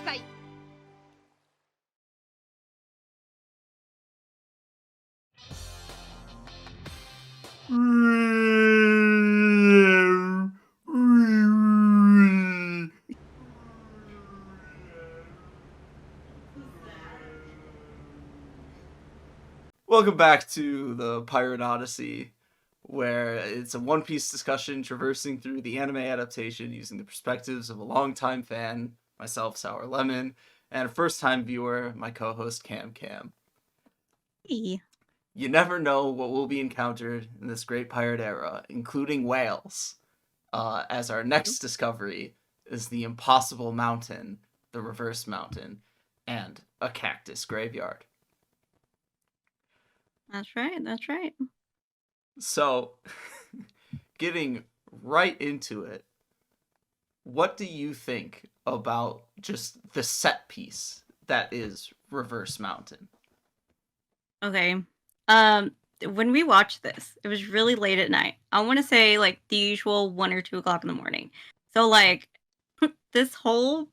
さい。Welcome back to the Pirate Odyssey, where it's a One Piece discussion traversing through the anime adaptation using the perspectives of a longtime fan, myself, Sour Lemon, and a first-time viewer, my co-host CamCam. Hey. You never know what will be encountered in this great pirate era, including whales, as our next discovery is the Impossible Mountain, the Reverse Mountain, and a cactus graveyard. That's right. That's right. So, getting right into it, what do you think about just the set piece that is Reverse Mountain? Okay. When we watched this, it was really late at night. I want to say like the usual 1 or 2 o'clock in the morning. So like this whole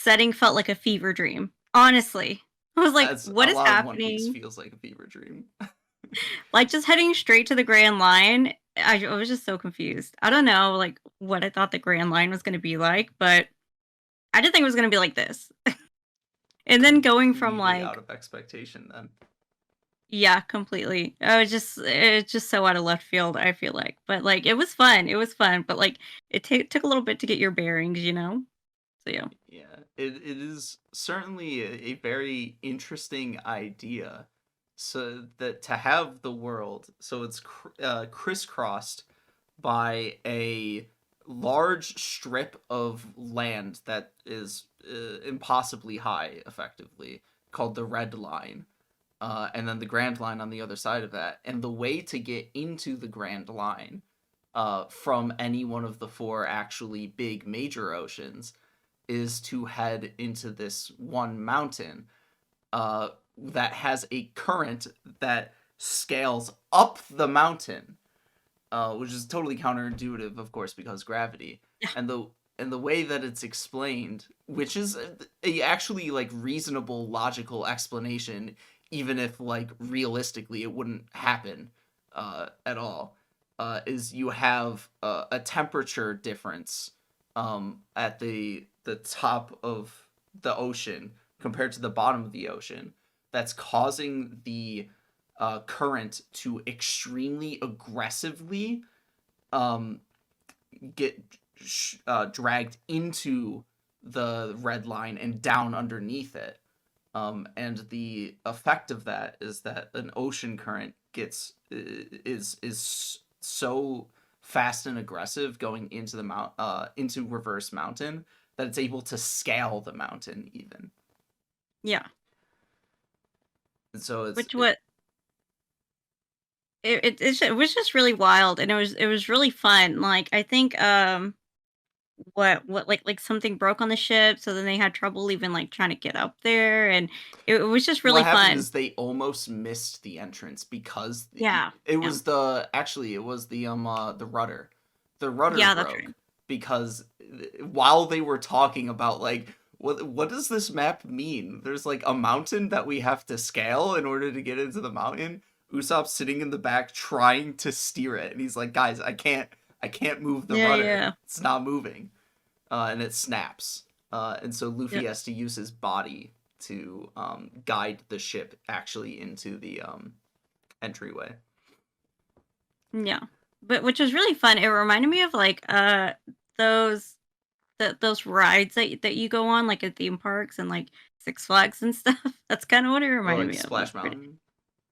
setting felt like a fever dream. Honestly, I was like, As "What a is lot of One Piece happening?" feels like a fever dream. Like just heading straight to the Grand Line. I was just so confused. I don't know like what I thought the Grand Line was going to be like, but I didn't think it was going to be like this. And then going from Completely out like of expectation then. yeah, completely. It's just so out of left field, I feel like. But like it was fun. It was fun, but like it took a little bit to get your bearings, you know? So yeah. Yeah, it is certainly a very interesting idea. So that to have the world, so it's crisscrossed by a large strip of land that is impossibly high, effectively, called the Red Line. And then the Grand Line on the other side of that. And the way to get into the Grand Line from any one of the four actually big major oceans is to head into this one mountain that has a current that scales up the mountain, which is totally counterintuitive, of course, because gravity. Yeah. And the way that it's explained, which is a actually like reasonable, logical explanation, even if like realistically it wouldn't happen at all, is you have a temperature difference at the top of the ocean compared to the bottom of the ocean that's causing the current to extremely aggressively um, get dragged into the red line and down underneath it. And the effect of that is that an ocean current is so fast and aggressive going into the into Reverse Mountain that it's able to scale the mountain even. Yeah. And so Which what it was just really wild and it was really fun. Like I think what like something broke on the ship, so then they had trouble even like trying to get up there and it was just what really happened fun. is they almost missed the entrance because Yeah. it Yeah. was the rudder. The rudder Yeah, that's right. broke because while they were talking about like what does this map mean? There's like a mountain that we have to scale in order to get into the mountain. Usopp's sitting in the back trying to steer it, and he's like, "Guys, I can't move the Yeah, rudder. yeah. It's not moving," and it snaps. And so Luffy Yeah. has to use his body to guide the ship actually into the entryway. Yeah. But which was really fun. It reminded me of like those those rides that you go on like at theme parks and like Six Flags and stuff. That's kind of what it Or reminded like me of. It was Splash pretty. Mountain,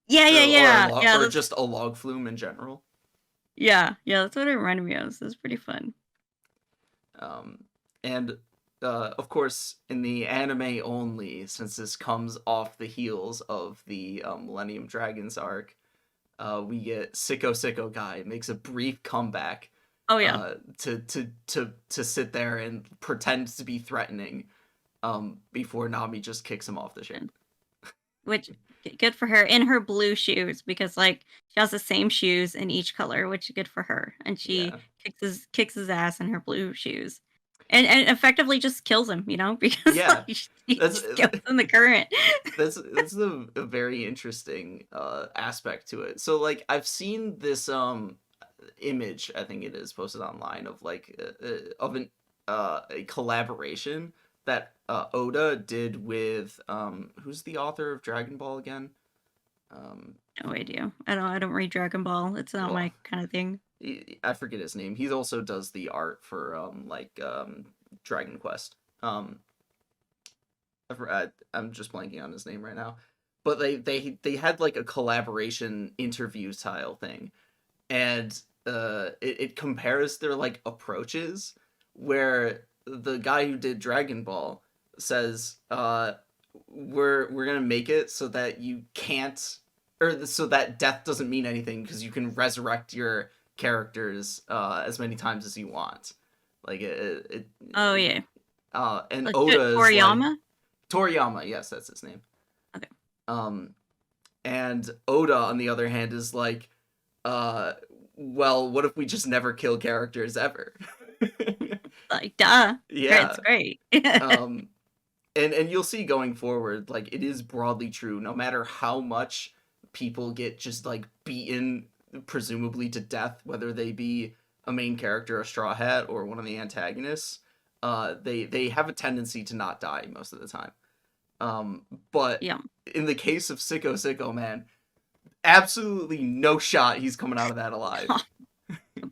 Yeah, yeah, yeah. Yeah, or that's just a log flume in general. yeah, that's what it reminded me of. So it's pretty fun. And of course, in the anime only, since this comes off the heels of the Millennium Dragons arc, we get Sicko Sicko Guy makes a brief comeback Oh yeah. to sit there and pretend to be threatening before Nami just kicks him off the ship. Which good for her in her blue shoes because like she has the same shoes in each color, which is good for her. And she Yeah. kicks his ass in her blue shoes. and effectively just kills him, because Yeah, like he that's just goes in the current. that's a very interesting aspect to it. So like I've seen this image, I think it is posted online, of like a collaboration that Oda did with who's the author of Dragon Ball again? Um, No idea. I don't read Dragon Ball. It's not well, my kind of thing. I forget his name. He also does the art for Dragon Quest. I'm just blanking on his name right now. But they had like a collaboration interview style thing, and it compares their like approaches, where the guy who did Dragon Ball says we're gonna make it so that you can't, or so that death doesn't mean anything because you can resurrect your characters as many times as you want. Like Oh yeah. and Oda is like Toriyama? Toriyama, yes, that's his name. Okay. Um, and Oda, on the other hand, is like, uh, well, what if we just never kill characters ever? Like, duh. Yeah. It's great. Um, and you'll see going forward, like it is broadly true. No matter how much people get just like beaten, presumably to death, whether they be a main character, a Straw Hat, or one of the antagonists, they have a tendency to not die most of the time. But Yeah. in the case of Sicko man, absolutely no shot he's coming out of that alive.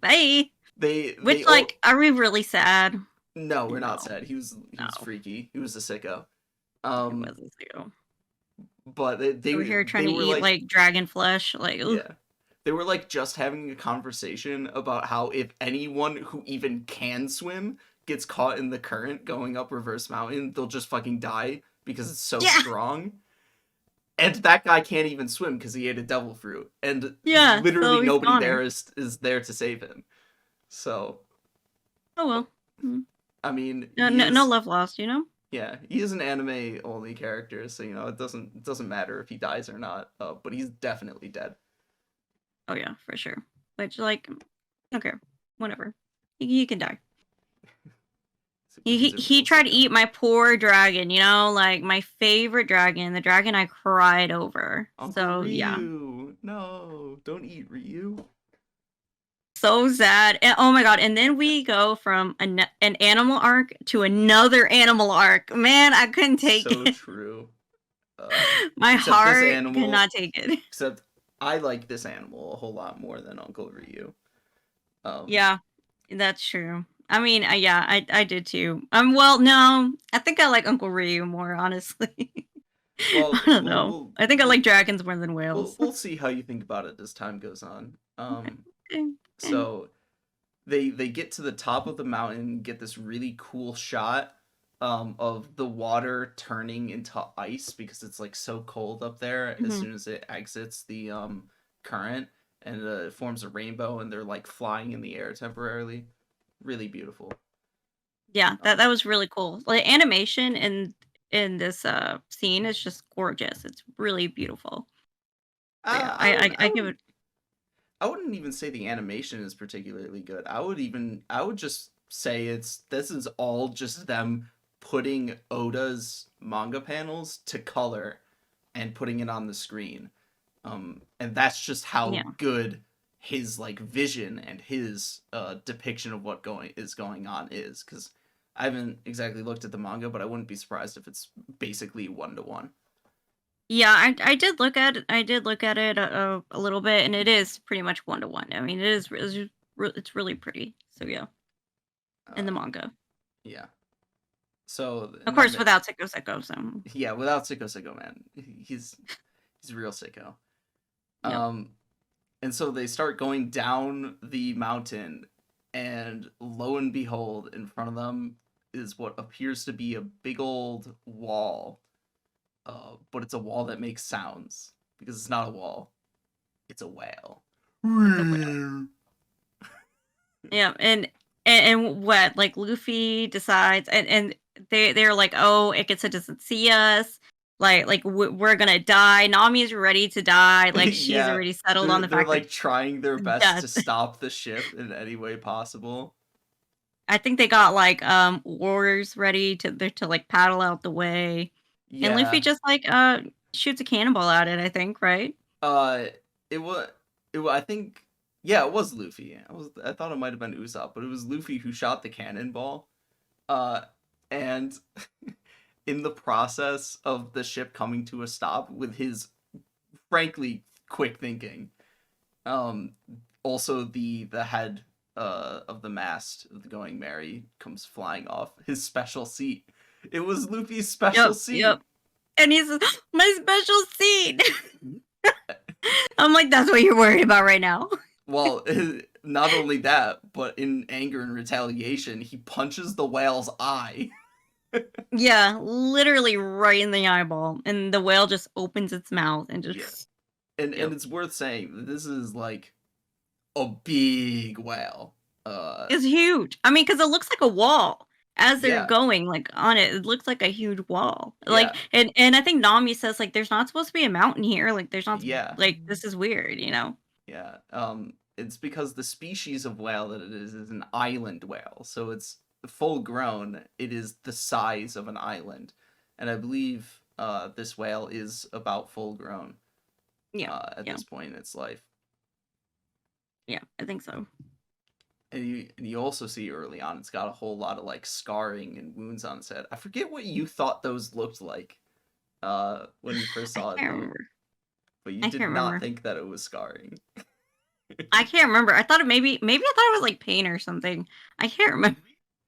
Bye. They Which, they like, are we really sad? No, we're No. not sad. He was No. freaky. He was a sicko. It wasn't so. But Over here trying to were eat like dragon flesh. Like, ooh. yeah. They were like just having a conversation about how if anyone who even can swim gets caught in the current going up Reverse Mountain, they'll just fucking die because it's so Yeah. strong. And that guy can't even swim because he ate a devil fruit, and Yeah. literally So he's nobody goner. there is there to save him. So, Oh well. I mean, No love lost, yeah, he is an anime only character, so it doesn't matter if he dies or not. But he's definitely dead. Oh yeah, for sure. Which, like, okay, whatever. He can die. He tried to eat my poor dragon, like my favorite dragon, the dragon I cried over. Uncle So Ryu. yeah, No, don't eat Ryu. so sad. And, oh my god! And then we go from an animal arc to another animal arc. Man, I couldn't take So it. true. My except this heart animal- could not take it. Except I like this animal a whole lot more than Uncle Ryu. Yeah, that's true. I mean, yeah, I did too. Well, no, I think I like Uncle Ryu more, honestly. Well, I don't know. I think I like dragons more than whales. We'll see how you think about it as time goes on. Okay. So they get to the top of the mountain, get this really cool shot of the water turning into ice because it's like so cold up there as soon as it exits the current, and it forms a rainbow, and they're like flying in the air temporarily. Really beautiful. Yeah, that was really cool. Like animation in this scene is just gorgeous. It's really beautiful. Yeah, I give it. I wouldn't even say the animation is particularly good. I would just say this is all just them putting Oda's manga panels to color and putting it on the screen. And that's just how good his like vision and his depiction of what is going on is, because I haven't exactly looked at the manga, but I wouldn't be surprised if it's basically 1-to-1. Yeah, I did look at it. I did look at it a little bit, and it is pretty much 1-to-1. I mean, it's really pretty. So yeah, in the manga. Yeah. So of course, without Sicko. So yeah, without Sicko man, he's a real sicko. Yep. And so they start going down the mountain, and lo and behold, in front of them is what appears to be a big old wall. But it's a wall that makes sounds, because it's not a wall. It's a whale. Yeah, and what, like, Luffy decides, and they're like, oh, Ikitsu doesn't see us. Like we're gonna die. Nami's ready to die. Like she's already settled on the fact they're like that trying their best to stop the ship in any way possible. I think they got like oars ready to like paddle out the way. And Luffy Yeah. just like shoots a cannonball at it, I think, right? Uh, it was. I think. Yeah, it was Luffy. I thought it might have been Usopp, but it was Luffy who shot the cannonball. Uh, and in the process of the ship coming to a stop with his frankly quick thinking, um, also the head of the mast of the Going Merry comes flying off his special seat. It was Luffy's special Yep, seat. yep. And he's my special seat. I'm like, that's what you're worried about right now. Well, not only that, but in anger and retaliation, he punches the whale's eye. Yeah, literally right in the eyeball. And the whale just opens its mouth and Yeah. just And yep. it's worth saying that this is like a big whale. It's huge. I mean, because it looks like a wall as they're Yeah, going like on it. It looks like a huge wall. Like, yeah, and I think Nami says like, there's not supposed to be a mountain here. Like, there's not yeah, like this is weird, you know? yeah. It's because the species of whale that it is an island whale, so it's full grown. It is the size of an island, and I believe this whale is about full grown Yeah, at yeah, this point in its life. yeah. I think so. And you also see early on it's got a whole lot of like scarring and wounds on its head. I forget what you thought those looked like when you first I saw it can't though, remember. but you I did can't not remember. think that it was scarring. I can't remember. I thought it maybe I thought it was like paint or something. I can't remember.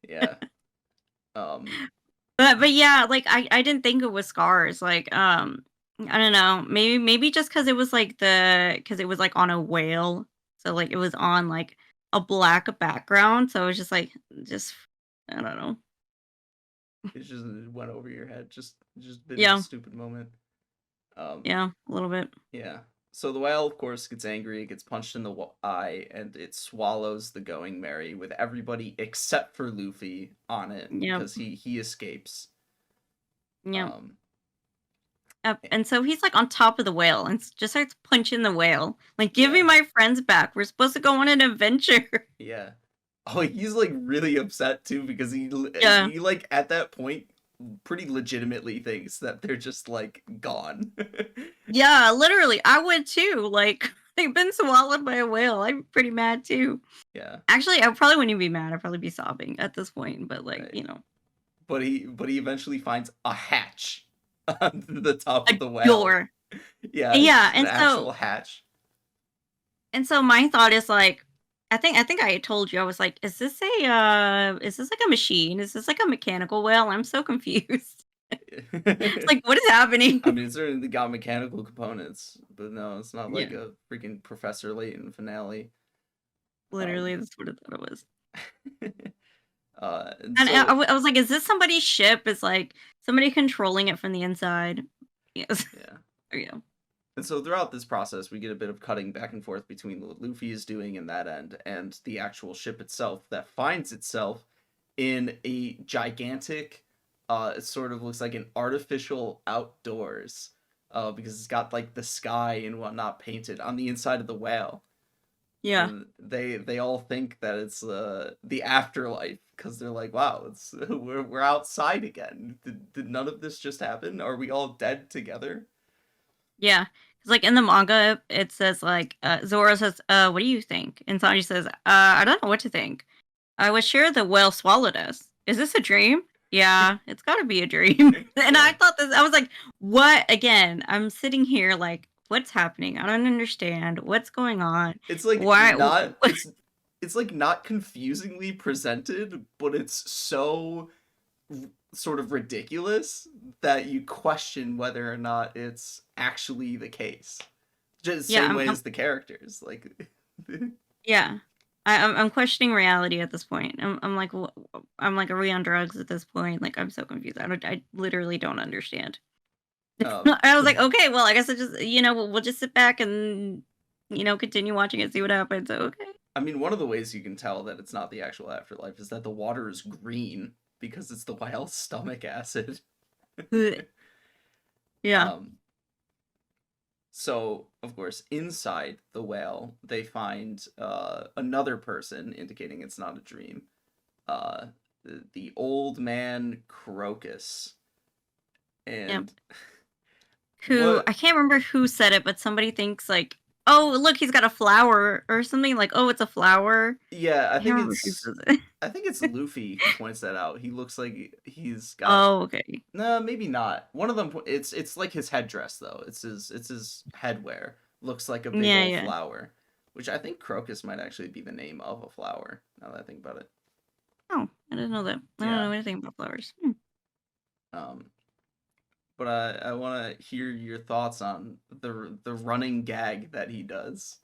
Yeah. Um But yeah, like I didn't think it was scars. Like I don't know. Maybe just because it was like because it was like on a whale, so like it was on like a black background, so it was just I don't know. it just went over your head. Just bit of a Yeah, stupid moment. Um yeah, a little bit. yeah. So the whale of course gets angry, it gets punched in the eye and it swallows the Going Merry with everybody except for Luffy on it Yep, because he escapes. yep. Um Yep. And so he's like on top of the whale and just starts punching the whale. Like, give me yeah. my friends back. We're supposed to go on an adventure. Yeah. Oh, he's like really upset too because Yeah. he like at that point pretty legitimately thinks that they're just like gone. Yeah, literally. I would too. Like, they've been swallowed by a whale. I'm pretty mad too. Yeah, Actually, I probably wouldn't be mad. I'd probably be sobbing at this point. But like, right. you know, But he eventually finds a hatch on the top of a the whale. door. Yeah, it's Yeah, just an actual hatch. and so my thought is like, I think I told you I was like, is this like a machine? Is this like a mechanical whale? I'm so confused. It's like, what is happening? I mean, it's certainly got mechanical components, but no, it's not like Yeah, a freaking Professor Layton finale. literally, Um, that's what I thought it was. and And so I was like, is this somebody's ship? Is like somebody controlling it from the inside? Yes. yeah. Yeah. And so throughout this process, we get a bit of cutting back and forth between what Luffy is doing in that end and the actual ship itself that finds itself in a gigantic, it sort of looks like an artificial outdoors, because it's got like the sky and whatnot painted on the inside of the whale. Yeah. And they all think that it's the afterlife because they're like, wow, it's we're outside again. Did none of this just happen? Are we all dead together? Yeah. Cause like in the manga, it says like Zoro says, what do you think? And Sanji says, I don't know what to think. I was sure the whale swallowed us. Is this a dream? Yeah, it's gotta be a dream. And I Yeah. thought this I was like, what again? I'm sitting here like, what's happening? I don't understand. What's going on? It's like Why not it's like not confusingly presented, but it's so sort of ridiculous that you question whether or not it's actually the case. Just yeah, same way as the characters, like yeah. I'm questioning reality at this point. I'm like, I'm like, are we on drugs at this point? Like, I'm so confused. I literally don't understand. um I was like, okay, well, I guess I just, we'll just sit back and, continue watching it, see what happens. So, okay. I mean one of the ways you can tell that it's not the actual afterlife is that the water is green because it's the wild stomach acid. Ugh. Yeah. um So, of course, inside the whale, they find another person, indicating it's not a dream. uh, the old man Crocus, Yep. and Who what? I can't remember who said it, but somebody thinks like, "Oh, look, he's got a flower," or something like, "Oh, it's a flower." Yeah, I can't remember who says it. I think it's Luffy who points that out. He looks like he's got Oh, okay. no, maybe not. One of them. It's like his headdress though. It's his headwear. Looks like a big Yeah, old yeah. flower, which I think Crocus might actually be the name of a flower. Now that I think about it. Oh, I didn't know that. I don't Yeah. know anything about flowers. Um. But I want to hear your thoughts on the running gag that he does.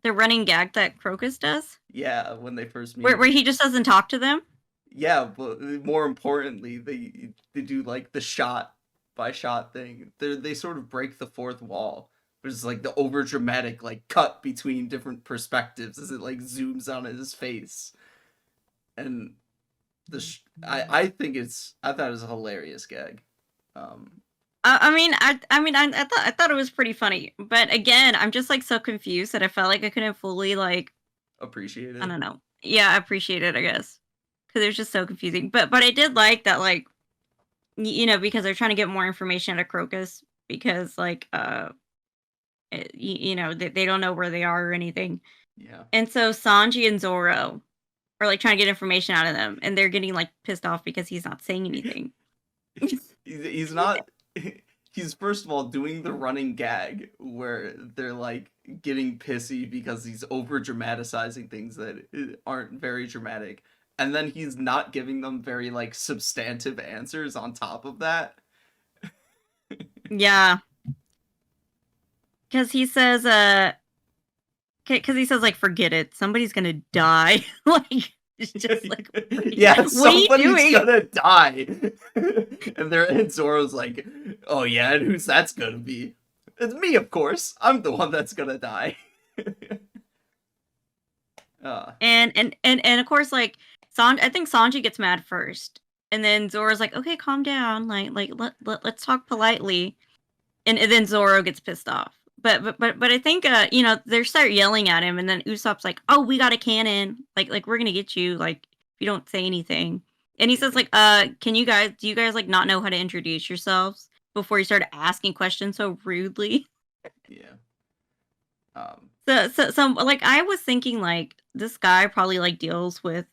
The running gag that Crocus does, Yeah, when they first meet where him. he just doesn't talk to them. Yeah, but more importantly, they do like the shot by shot thing. They sort of break the fourth wall. There's like the over dramatic like cut between different perspectives as it like zooms on his face, and I think I thought it was a hilarious gag. Um, I thought it was pretty funny, but again, I'm just like so confused that I felt like I couldn't fully like appreciate I it. don't know. Yeah, appreciate it, I guess, because it was just so confusing. But I did like that, like because they're trying to get more information out of Crocus because like they don't know where they are or anything, Yeah. and so Sanji and Zoro are like trying to get information out of them, and they're getting like pissed off because he's not saying anything. He's not he's first of all doing the running gag where they're like getting pissy because he's over dramatizing things that aren't very dramatic, and then he's not giving them very like substantive answers on top of that. Yeah, because he says because he says like forget it, somebody's gonna die. Like it's just like Yeah, what are you somebody's doing? gonna die. And Zoro's like, oh yeah, and who's that's gonna be? It's me, of course. I'm the one that's gonna die. uh And of course like I think Sanji gets mad first, and then Zoro's like, okay, calm down, like let's talk politely, and then Zoro gets pissed off. But I think they start yelling at him, and then Usopp's like, "Oh, we got a cannon! Like we're gonna get you! Like if you don't say anything." And he says like, do you guys like not know how to introduce yourselves before you start asking questions so rudely?" yeah. Um So like I was thinking like this guy probably like deals with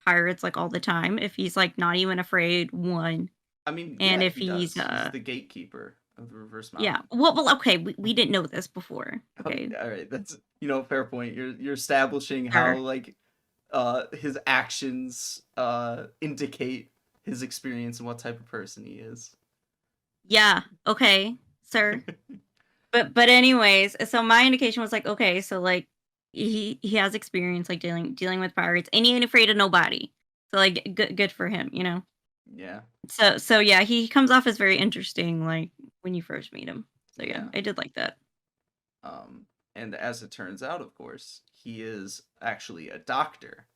pirates like all the time if he's like not even afraid one, I mean, and yeah, if he he's does. He's the gatekeeper of the reverse yeah, mountain. well okay, we didn't know this before, okay. All right, that's fair point. You're establishing how Sure. like his actions indicate his experience and what type of person he is. Yeah, okay, sir. But anyways, so my indication was like, okay, so like he has experience like dealing with pirates, and he ain't afraid of nobody. So like good for him, you know. Yeah. So yeah, he comes off as very interesting like when you first meet him. So yeah, Yeah. I did like that. Um and as it turns out, of course, he is actually a doctor,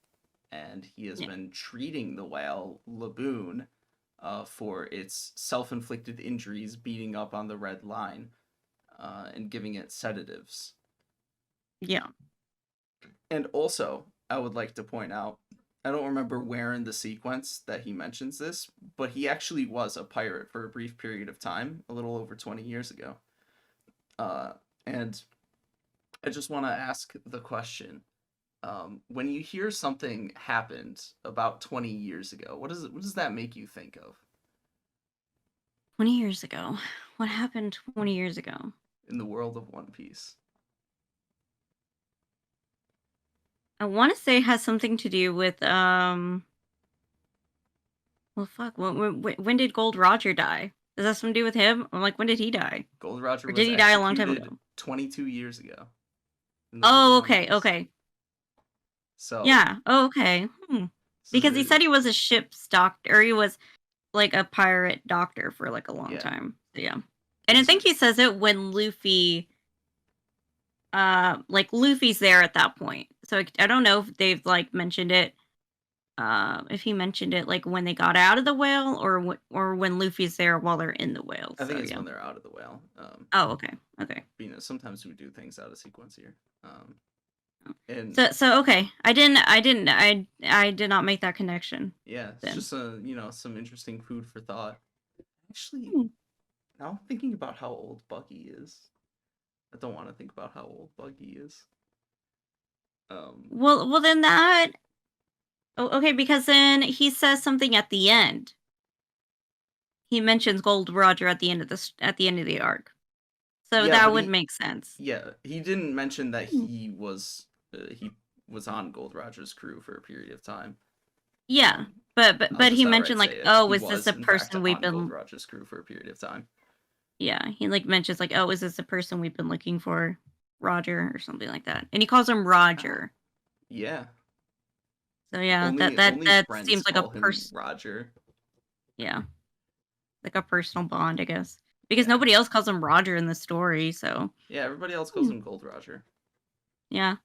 and he has Yeah. been treating the whale Laboon for its self-inflicted injuries beating up on the red line, and giving it sedatives. Yeah. And also, I would like to point out, I don't remember where in the sequence that he mentions this, but he actually was a pirate for a brief period of time, a little over 20 years ago. And I just want to ask the question: when you hear something happened about 20 years ago, what does that make you think of 20 years ago. What happened 20 years ago? in the world of One Piece? I want to say it has something to do with well fuck, when did Gold Roger die? Does that have something to do with him? Or like when did he die? Gold Roger Or did was he die a long time executed ago? 22 years ago in the world of Oh, One okay, Piece. okay. So, Yeah. Oh, okay. Because he the said he was a ship's doctor, or he was like a pirate doctor for like a long yeah, time. So, yeah. And I it's think he says it when like Luffy's there at that point. So I don't know if they've like mentioned it. If he mentioned it like when they got out of the whale, or when Luffy's there while they're in the whale. I think So it's yeah. when they're out of the whale. Oh, okay. Okay. Sometimes we do things out of sequence here. Um, And So okay. I did not make that connection yeah, it's then. just some interesting food for thought. Actually, Hmm. now I'm thinking about how old Bucky is. I don't want to think about how old Bucky is. Um, Well, then that. Oh, okay, because then he says something at the end. He mentions Gold Roger at the end of at the end of the arc, so yeah, that but would make sense. he didn't mention that Hmm. he was on Gold Roger's crew for a period of time. Yeah, Um, I'll but he just mentioned outright like, say it. oh, He is this was, a in fact, person we've on Gold been? Roger's crew for a period of time. Yeah, he like mentions like, oh, is this a person we've been looking for, Roger, or something like that, and he calls him Ah, Roger. yeah. So yeah, Only that friends seems like a call him Roger. yeah, like a personal bond, I guess, because Yeah. nobody else calls him Roger in the story. So Yeah, everybody else calls hmm, him Gold Roger. yeah,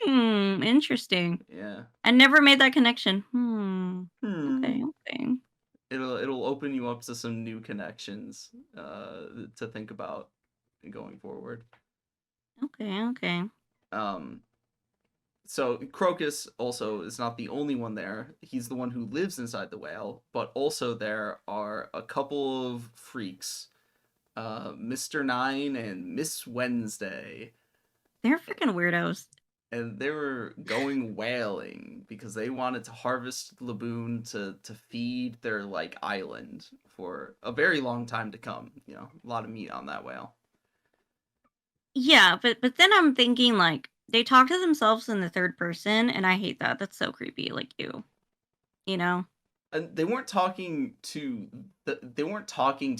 interesting. Yeah. I never made that connection. Hmm. Okay, okay, It'll open you up to some new connections to think about going forward. okay, okay. Um so Crocus also is not the only one there. He's the one who lives inside the whale, but also there are a couple of freaks, Mr. Nine and Miss Wednesday, They're freaking weirdos. and they were going whaling because they wanted to harvest laboon to feed their like island for a very long time to come. A lot of meat on that whale. Yeah, but then I'm thinking like they talk to themselves in the third person, and I hate that. That's so creepy. Like you know. And they weren't talking to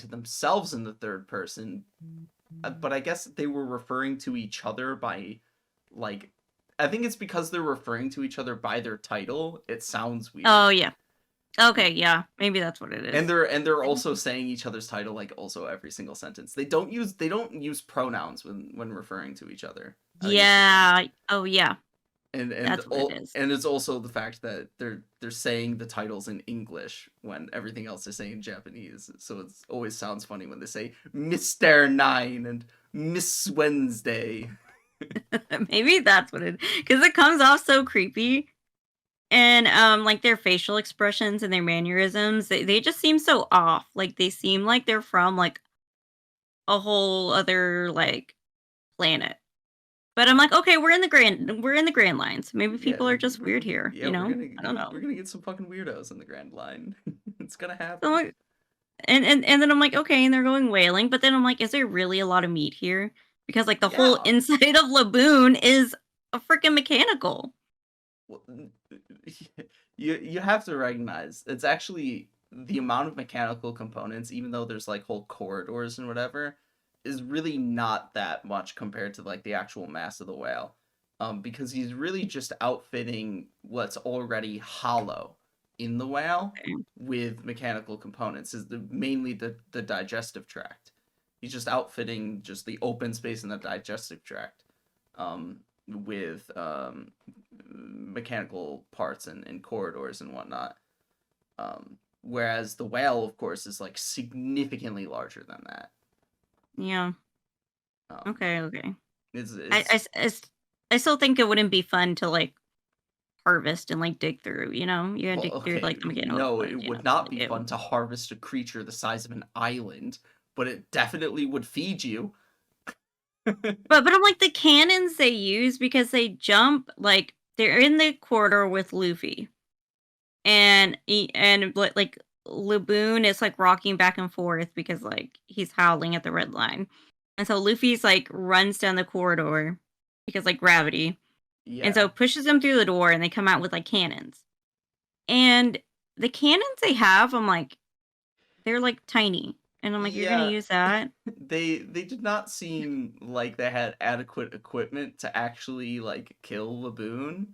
themselves in the third person, but I guess they were referring to each other by like I think it's because they're referring to each other by their title. It sounds weird. Oh yeah. Okay, yeah. Maybe that's what it And is. they're also saying each other's title like also every single sentence. They don't use pronouns when referring to each other. I think it's the thing. Yeah. Oh yeah. That's what it is. And it's also the fact that they're saying the titles in English when everything else is saying in Japanese. So it always sounds funny when they say Mr. Nine and Miss Wednesday. Maybe that's what it, because it comes off so creepy. And like their facial expressions and their mannerisms, they just seem so off. Like they seem like they're from like a whole other like planet. But I'm like, okay, we're in the Grand Lines. Maybe Yeah, people are just weird here, yeah, we're gonna I don't know. we're gonna get some fucking weirdos in the Grand Line. It's gonna So I'm happen. like, and then I'm like, okay, and they're going whaling, but then I'm like, is there really a lot of meat here? Because like the whole Yeah. inside of Laboon is a freaking mechanical. Well, you have to recognize it's actually the amount of mechanical components, even though there's like whole corridors and whatever, is really not that much compared to like the actual mass of the whale. Because he's really just outfitting what's already hollow in the whale Okay. with mechanical components is mainly the digestive tract. He's just outfitting just the open space in the digestive tract. With mechanical parts and corridors and whatnot. Whereas the whale, of course, is like significantly larger than that. Yeah. Um, Okay. Okay. it's, I, I, it's s- I s- I still think it wouldn't be fun to like harvest and like dig through. You gotta well, dig through okay, like the mechanical no, it components. would not Like, be fun to harvest a creature the size of an island, but it definitely would feed you. but I'm like the cannons they use because they jump like they're in the corridor with Luffy and like Laboon is like rocking back and forth because like he's howling at the red line. And so Luffy's like runs down the corridor because like gravity. And Yeah, so pushes them through the door and they come out with like cannons. And the cannons they have, I'm like, they're like tiny. And I'm like, you're gonna yeah. use that? They did not seem like they had adequate equipment to actually like kill Laboon.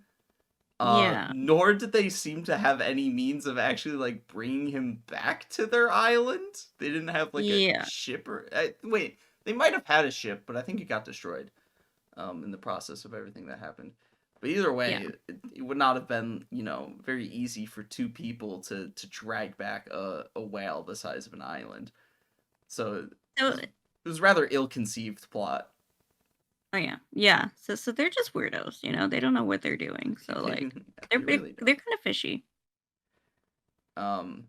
Yeah. Nor did they seem to have any means of actually like bringing him back to their island. They didn't have like a Yeah. ship or wait, they might have had a ship, but I think it got destroyed in the process of everything that happened. But either Yeah. way, it would not have been very easy for two people to drag back a whale the size of an island. So So it was rather ill conceived plot. Oh yeah, yeah. So they're just weirdos, they don't know what they're doing. So like They really they're don't. kind of fishy. Um,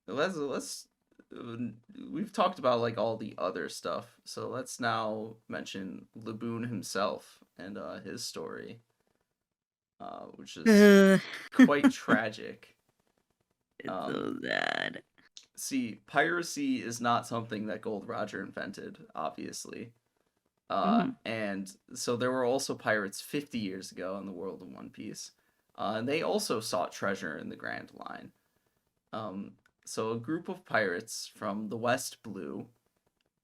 let's uh, we've talked about like all the other stuff, so let's now mention Laboon himself and his story, which is Ugh. quite tragic. It's Um, so sad. See, piracy is not something that Gold Roger invented, obviously. Hmm. And so there were also pirates 50 years ago in the world of One Piece. And they also sought treasure in the Grand Line. Um, so a group of pirates from the West Blue,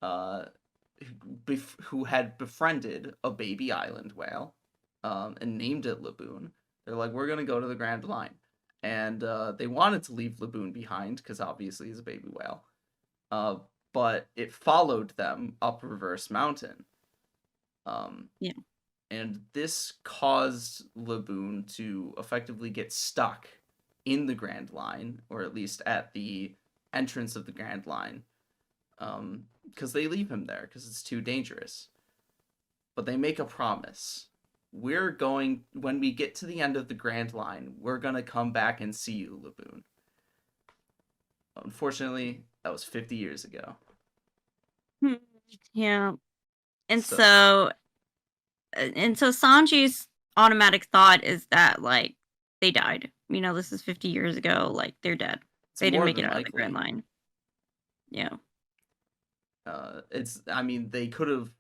uh, who had befriended a baby island whale, and named it Laboon. They're like, we're gonna go to the Grand Line, and they wanted to leave Laboon behind because obviously he's a baby whale. Uh, but it followed them up Reverse Mountain. Um, Yeah, and this caused Laboon to effectively get stuck in the Grand Line, or at least at the entrance of the Grand Line, because they leave him there because it's too dangerous. But they make a promise. We're going, when we get to the end of the Grand Line, we're going to come back and see you, Laboon. Unfortunately, that was 50 years ago. Hmm. Yeah. And So so and so Sanji's automatic thought is that like they died. This is 50 years ago. Like they're dead. it's They didn't more make it than out of the Grand likely. Line. Yeah. I mean, they could have.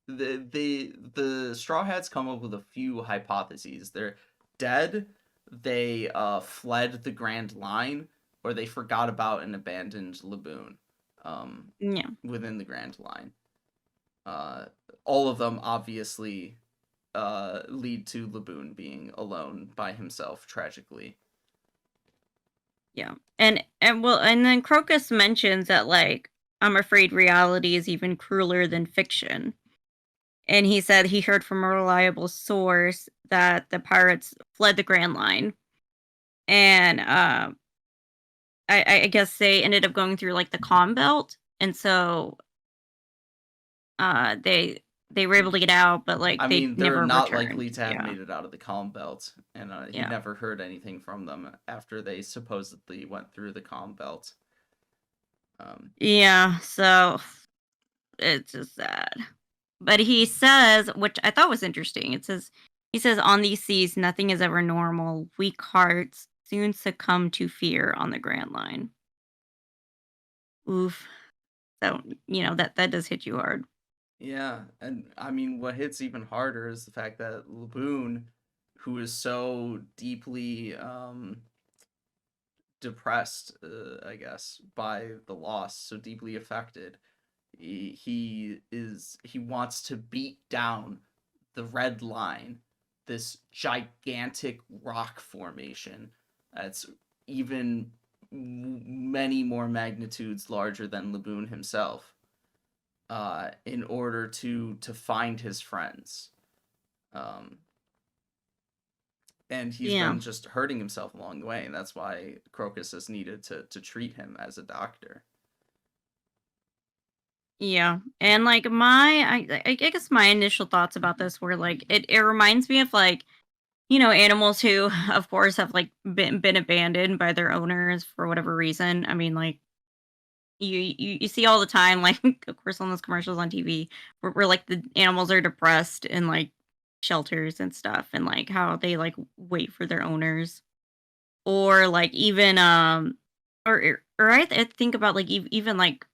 The Straw Hats come up with a few hypotheses. They're dead. They fled the Grand Line, or they forgot about and abandoned Laboon, Yeah. within the Grand Line. Uh, all of them obviously lead to Laboon being alone by himself tragically. Yeah. And then Crocus mentions that like I'm afraid reality is even crueler than fiction. And he said he heard from a reliable source that the pirates fled the Grand Line. And I guess they ended up going through like the Calm Belt. And so they were able to get out, but like I they mean, they're never not likely returned. to have Yeah. made it out of the Calm Belt, and he Yeah. never heard anything from them after they supposedly went through the Calm Belt. Um, Yeah. So it's just sad. But he says, which I thought was interesting, he says, on these seas, nothing is ever normal. Weak hearts soon succumb to fear on the Grand Line. Oof. So, that does hit you hard. yeah, and I mean, what hits even harder is the fact that Laboon, who is so deeply depressed, I guess, by the loss, so deeply affected, he wants to beat down the red line, this gigantic rock formation that's even many more magnitudes larger than Laboon himself, in order to find his friends. Um, and he's Yeah. been just hurting himself along the way, and that's why Crocus has needed to treat him as a doctor. Yeah. And like I guess my initial thoughts about this were like it reminds me of like, animals who of course have like been abandoned by their owners for whatever reason. I mean, like you see all the time, like of course on those commercials on TV where like the animals are depressed in like shelters and stuff, and like how they like wait for their owners, or like even or I think about like even like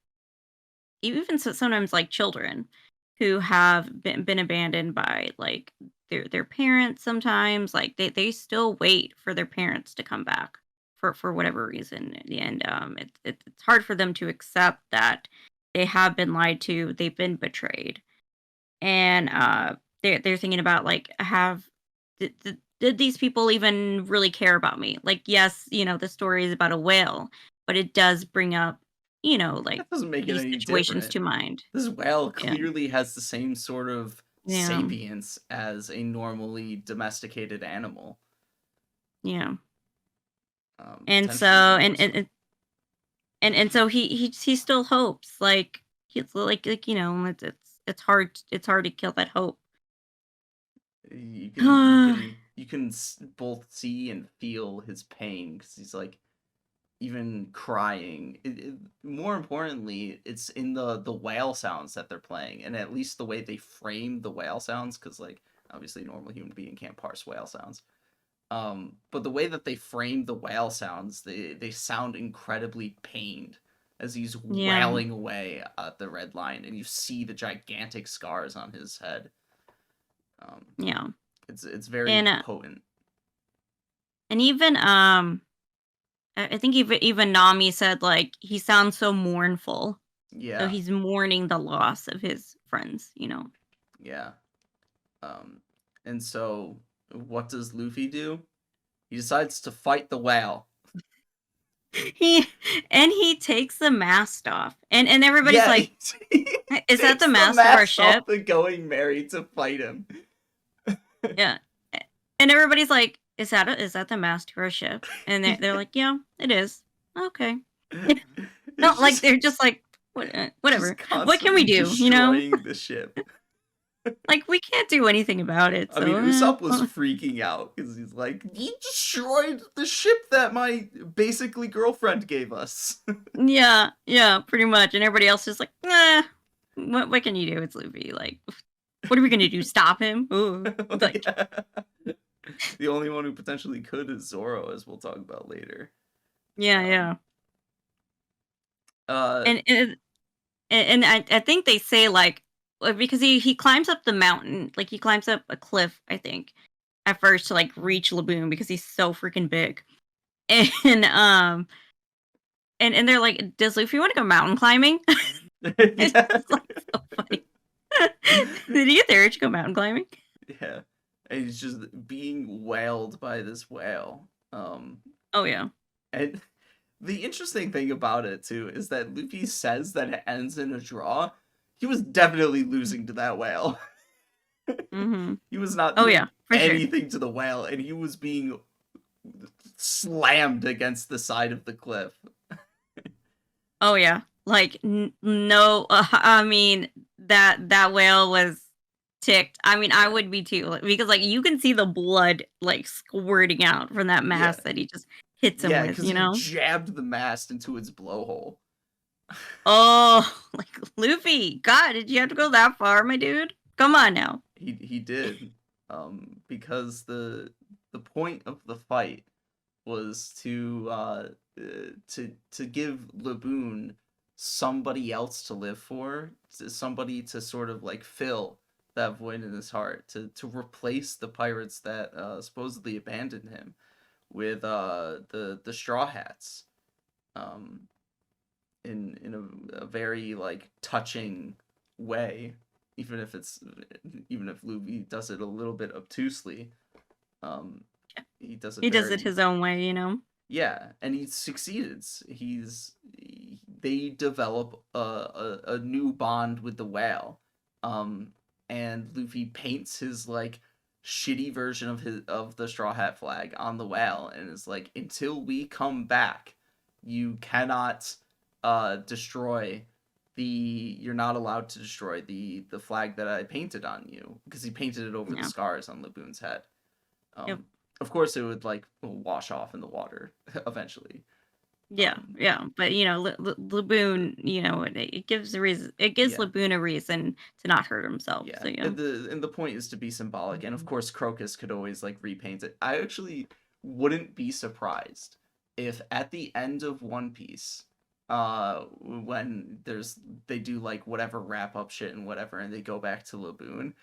even sometimes like children who have been abandoned by like their parents. Sometimes like they still wait for their parents to come back for whatever reason, and it's hard for them to accept that they have been lied to, they've been betrayed, and they're thinking about like have did these people even really care about me? Like, yes, the story is about a whale, but it does bring up, like That doesn't make it these any situations different. to mind. This whale Yeah. clearly has the same sort of Yeah. sapience as a normally domesticated animal, Yeah. And so potentially even more so. and so he still hopes, like he's like it's hard to kill that hope. both see and feel his pain because he's like even crying. More importantly, it's in the whale sounds that they're playing, and at least the way they frame the whale sounds, because like obviously a normal human being can't parse whale sounds. But the way that they frame the whale sounds, they sound incredibly pained as he's Yeah. wailing away at the red line, and you see the gigantic scars on his head. Um, Yeah. it's And very potent. even I think even Nami said like he sounds so mournful. So Yeah, he's mourning the loss of his friends, you know. yeah. Um, and so what does Luffy do? He decides to fight the whale. He he takes the mast off. And everybody's Yeah, like, he "Is that the takes the mast of our mast ship?" off the Going Merry to fight him. Yeah. And everybody's like, is that the mast of our ship?" And they're like, "Yeah, it is." Okay. No, It's like just they're just like just whatever. What can we constantly do, you know? destroying the ship. Like we can't do anything about it. I mean, So, Usopp was freaking out because he's like, "You destroyed the ship that my basically girlfriend gave us." yeah, yeah, pretty much. And everybody else is like, "Nah. What can you do? It's Luffy. Like, what are we gonna do? Stop him?" Ooh. Like, Yeah. The only one who potentially could is Zoro, as we'll talk about later. yeah, Um, yeah. uh, And I think they say like because he climbs up the mountain, like he climbs up a cliff, I think, at first to like reach Laboon because he's so freaking big. And and they're like, "Does Luffy want to go mountain climbing?" It's yeah, just like so funny. Did he get the urge to go mountain climbing? yeah, and he's just being whaled by this whale. Oh yeah. And the interesting thing about it too is that Luffy says that it ends in a draw. He was definitely losing to that whale. Mm-hmm. He was not Oh yeah, doing for sure. anything to the whale, and he was being slammed against the side of the cliff. Oh yeah. Like no, I mean that whale was ticked. I mean, I Yeah, would be too because like you can see the blood like squirting out from that yeah, mask that he just hits him yeah, with, because you he know? jabbed the mast into its blowhole. Oh, like Luffy, God, did you have to go that far, my dude? Come on now. He did, because the point of the fight was to give Laboon somebody else to live for, somebody to sort of like fill that void in his heart, to replace the pirates that supposedly abandoned him with the Straw Hats, um, in a very like touching way, even if it's even if Luffy does it a little bit obtusely. Um, he does it He does it very his own way, you know? yeah, and he succeeds. They develop a new bond with the whale, um, and Luffy paints his like shitty version of the Straw Hat flag on the whale, and is like, until we come back, you cannot destroy the. You're not allowed to destroy the flag that I painted on you, because he painted it over the Yeah. scars on Laboon's head. Yep. Of course, it would like wash off in the water eventually. Yeah, Um, yeah, but you know, Laboon, you know, it gives a reason. It gives yeah, Laboon a reason to not hurt himself. yeah. So yeah, And the point is to be symbolic, and of course, Crocus could always like repaint it. I actually wouldn't be surprised if at the end of One Piece, when they do like whatever wrap up shit and whatever, and they go back to Laboon,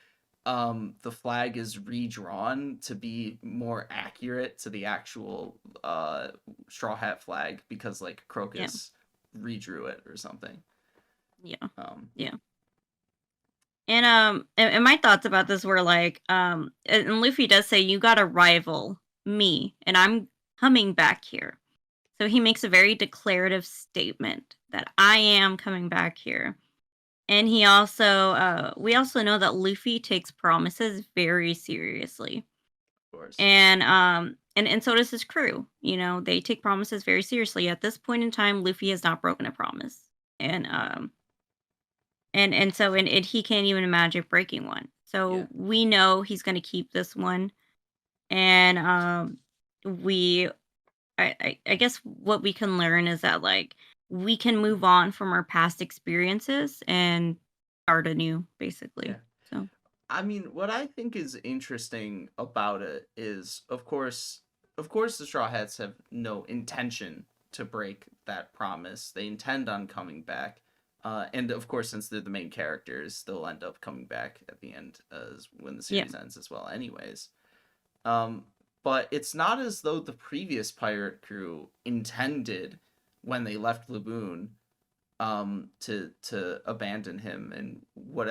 the flag is redrawn to be more accurate to the actual Straw Hat flag, because like yeah, Crocus redrew it or something. yeah, Um, yeah. And my thoughts about this were like, and Luffy does say, "You got to rival me, and I'm coming back here." So he makes a very declarative statement that I am coming back here. And he also, we also know that Luffy takes promises very seriously. of course. And so does his crew. You know, they take promises very seriously. At this point in time, Luffy has not broken a promise. And so and he can't even imagine breaking one. Yeah. So we know he's going to keep this one. And we I guess what we can learn is that like we can move on from our past experiences and start anew, basically. Yeah. So I mean, what I think is interesting about it is, of course, the Straw Hats have no intention to break that promise. They intend on coming back, and of course, since they're the main characters, they'll end up coming back at the end as when the yeah, series ends as well. Anyways, um, but it's not as though the previous pirate crew intended when they left Laboon to abandon him in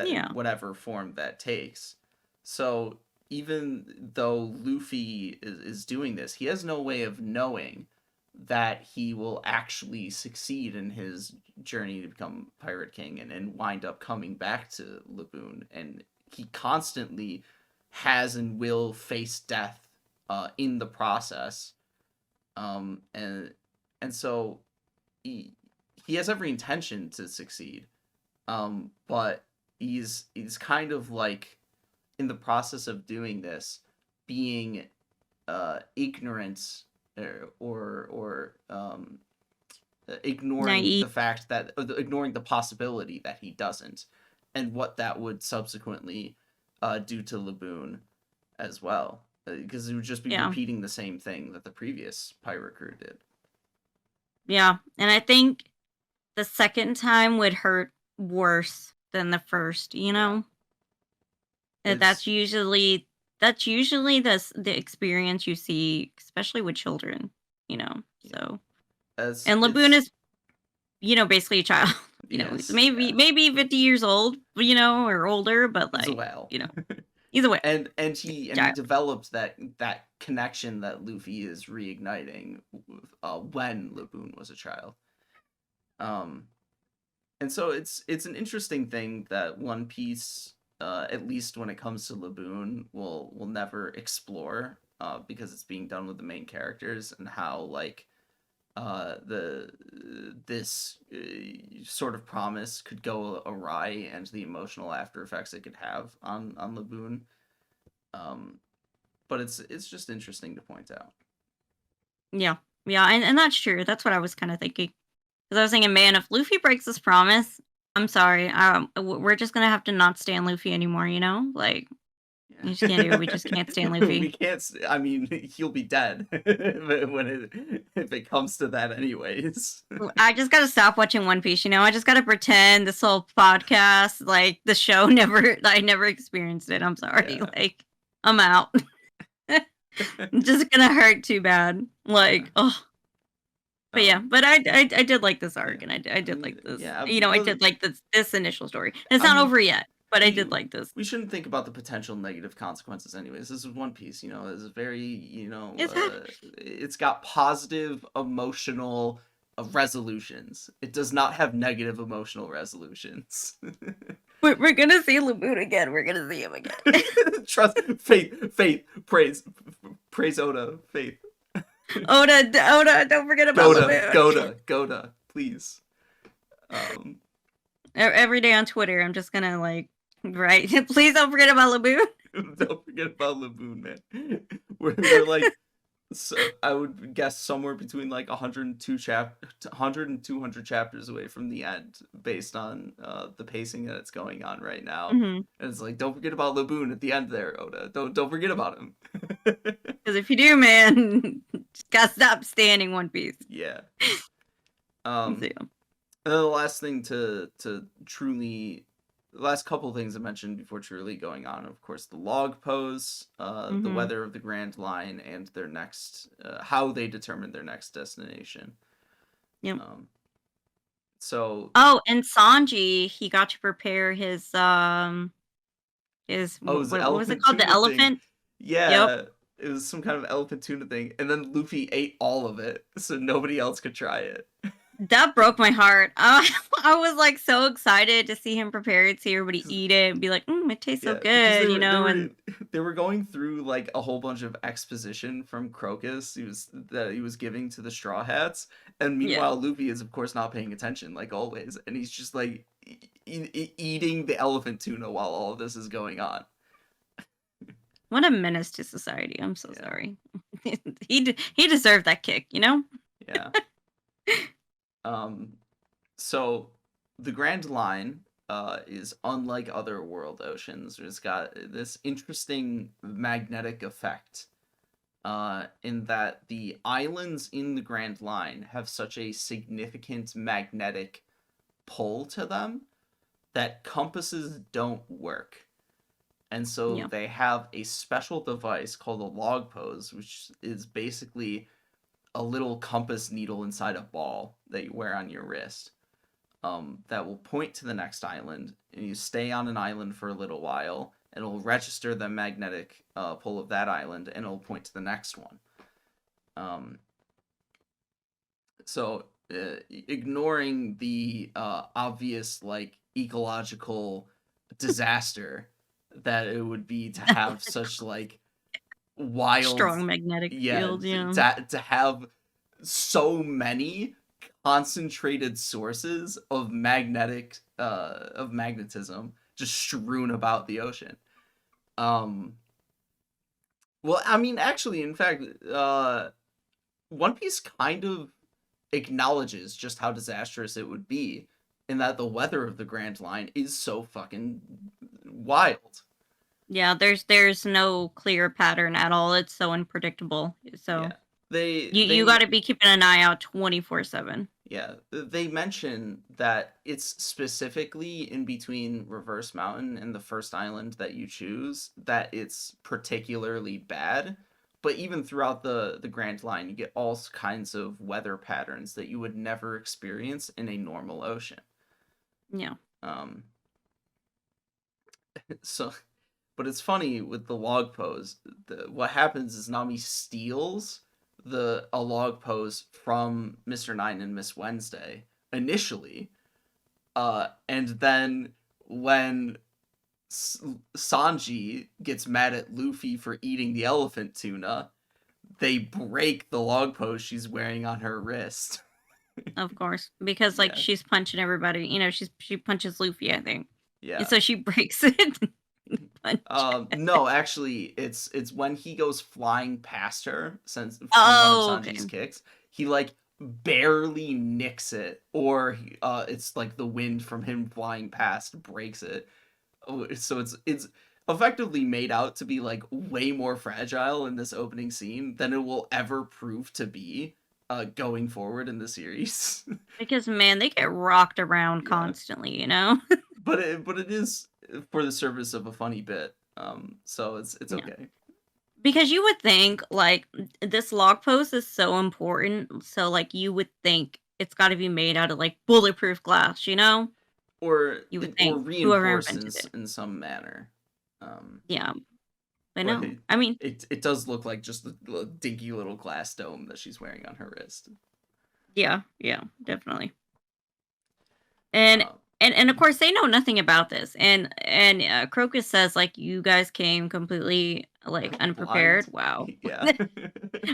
yeah, whatever form that takes. So even though Luffy is doing this, he has no way of knowing that he will actually succeed in his journey to become Pirate King and wind up coming back to Laboon. And he constantly has and will face death in the process. And so he he has every intention to succeed. But he's kind of like in the process of doing this, being ignorant or ignoring naive. the fact that ignoring the possibility that he doesn't, and what that would subsequently do to Laboon as well, because it would just be Yeah, repeating the same thing that the previous pirate crew did. yeah, and I think the second time would hurt worse than the first. You Yeah, know, and it's that's usually the experience you see, especially with children. You know, yeah, so as and Laboon it's is basically a child. He's yes, maybe yeah, maybe 50 years old, or older, but he's a like, whale. he's a whale. And he Child. developed that connection that Luffy is reigniting when Laboon was a child. Um, and so it's an interesting thing that One Piece, at least when it comes to Laboon, will never explore, because it's being done with the main characters, and how like the this sort of promise could go awry, and the emotional after effects it could have on Laboon. Um, but it's just interesting to point out. Yeah. Yeah, and that's true. That's what I was kind of thinking. Because I was thinking, man, if Luffy breaks this promise, I'm sorry. We're just gonna have to not stand Luffy anymore. Like, you just can't do it. We just can't stand Yeah. We Luffy. can't. I mean, he'll be dead if it comes to that, anyways. I just gotta stop watching One Piece. I just gotta pretend this whole podcast, like the show, I never experienced it. I'm sorry. Yeah. Like, I'm out. Just gonna hurt too bad. Yeah. Like, oh, but yeah, Um. but I did like this arc, Yeah. and I I did mean, like this. yeah. I Well, did like this initial story. And it's I not mean, over yet, but I we did like this. we shouldn't think about the potential negative consequences, anyways. This is One Piece. It's very, It's it's got positive emotional resolutions. It does not have negative emotional resolutions. we're gonna see Laboon again. We're gonna see him again. Trust, faith, praise Oda, faith. Oda, don't forget about Laboon. Goda, please. Um, Every day on Twitter, I'm just gonna like write. Please don't forget about Laboon. don't forget about Laboon, man. We're like, so I would guess somewhere between like 100 and 200 chapters away from the end, based on the pacing that it's going on right now. Because And it's like, don't forget about Laboon at the end there, Oda. Don't forget about him. if you do, man, just gotta stop standing One Piece. Yeah. So, And then the last thing to truly, the last couple things I mentioned before truly going on, of course, the log pose, the mhm. weather of the Grand Line, and their next, how they determine their next destination. Yep. Um, so, Oh, and Sanji, he got to prepare his oh, it was the what was it elephant called? The tuna thing. elephant. Yep. Yeah, it was some kind of elephant tuna thing, and then Luffy ate all of it, so nobody else could try it. That broke my heart. I was like so excited to see him prepare it, see everybody eat it, and be like, it tastes so Yeah, because good, and they were going through like a whole bunch of exposition from Crocus he was giving to the Straw Hats, and yeah. meanwhile Luffy is of course not paying attention like always, and he's just like eating the elephant tuna while all of this is going on. What a menace to society. I'm so Yeah, sorry. He deserved that kick, you know? yeah. Um, so the Grand Line is unlike other world oceans. It's got this interesting magnetic effect in that the islands in the Grand Line have such a significant magnetic pull to them that compasses don't work. And so Yeah. they have a special device called a log pose, which is basically a little compass needle inside a ball that you wear on your wrist, that will point to the next island, and you stay on an island for a little while, and it'll register the magnetic pull of that island, and it'll point to the next one. Um, so ignoring the obvious like ecological disaster that it would be to have such like wild, Strong magnetic yeah, field, yeah. to have so many concentrated sources of magnetism just strewn about the ocean. um well, I mean, actually, in fact, One Piece kind of acknowledges just how disastrous it would be, in that the weather of the Grand Line is so fucking wild. Yeah, there's no clear pattern at all. It's so unpredictable. So Yeah, they you they got to be keeping an eye out 24/7. yeah, they mention that it's specifically in between Reverse Mountain and the first island that you choose that it's particularly bad. But even throughout the Grand Line, you get all kinds of weather patterns that you would never experience in a normal ocean. Yeah. Um, so, but it's funny with the log pose. What happens is Nami steals the a log pose from Mr. Nine and Miss Wednesday initially, and then when Sanji gets mad at Luffy for eating the elephant tuna, they break the log pose she's wearing on her wrist. Of course, because like Yeah, she's punching everybody. She punches Luffy, I think, and yeah. so she breaks it. Punch. No, actually, it's when he goes flying past her, since from one of Oh, okay. Sanji's kicks, he like barely nicks it, or it's like the wind from him flying past breaks it. So it's effectively made out to be like way more fragile in this opening scene than it will ever prove to be going forward in the series. Because man, they get rocked around Yeah, constantly, you know? but it is for the service of a funny bit. So it's Yeah. okay. Because you would think like this log post is so important, so like you would think it's got to be made out of like bulletproof glass, you know? Or You would or think whoever reinforced invented it. in some manner. Um, Yeah, I but know. I mean, it does look like just the dinky little glass dome that she's wearing on her wrist. yeah, yeah, definitely. And Uh, and of course they know nothing about this. And Crocus says like you guys came completely like unprepared. Blind, Wow. yeah.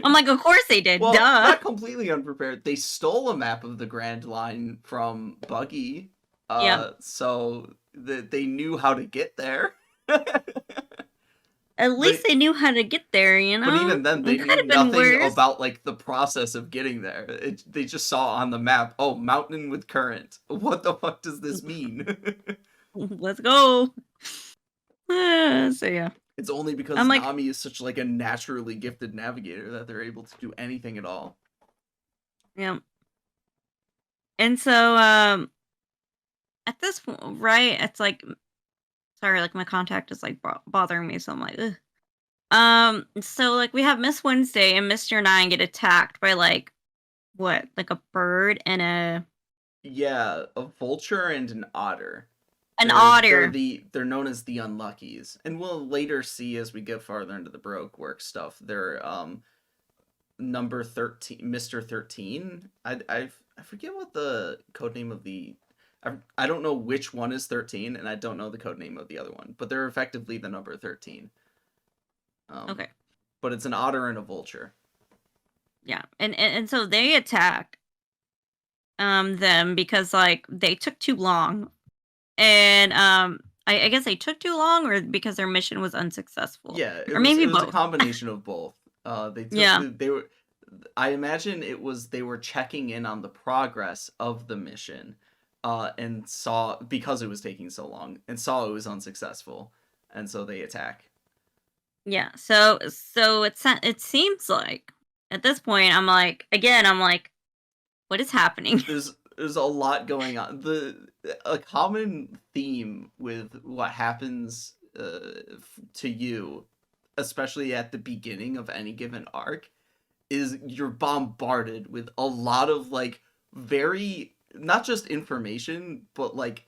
I'm like, of course they did. Well, Duh. not completely unprepared. They stole a map of the Grand Line from Buggy, Yeah. so that they knew how to get there. At least but they knew how to get there, you but know? even then, they It knew could have been nothing worse. about like the process of getting there. They just saw on the map, oh, mountain with current. What the fuck does this mean? Let's go. So yeah. It's only I'm because like, Nami is such like a naturally gifted navigator that they're able to do anything at all. yeah. And so at this point, right, it's like sorry, like my contact is like bothering me, so I'm like, ugh. So like we have Miss Wednesday and Mr. Nine get attacked by like what, like a bird and Yeah, a vulture and an otter. an otter. They're known as the Unluckies, and we'll later see as we get farther into the Baroque work stuff. They're number 13, Mr. 13. I forget what the code name of the I don't know which one is 13, and I don't know the code name of the other one, but they're effectively the number 13. Um, Okay. but it's an otter and a vulture. Yeah. And so they attack them because like they took too long. And I guess they took too long, or because their mission was unsuccessful, Yeah, or maybe it was a both. combination of both. Yeah, They were, I imagine it was they were checking in on the progress of the mission, and saw, because it was taking so long, and saw it was unsuccessful, and so they attack. yeah. So it seems like at this point, I'm like, what is happening? There's a lot going on. A common theme with what happens to you, especially at the beginning of any given arc, is you're bombarded with a lot of like very, not just information, but like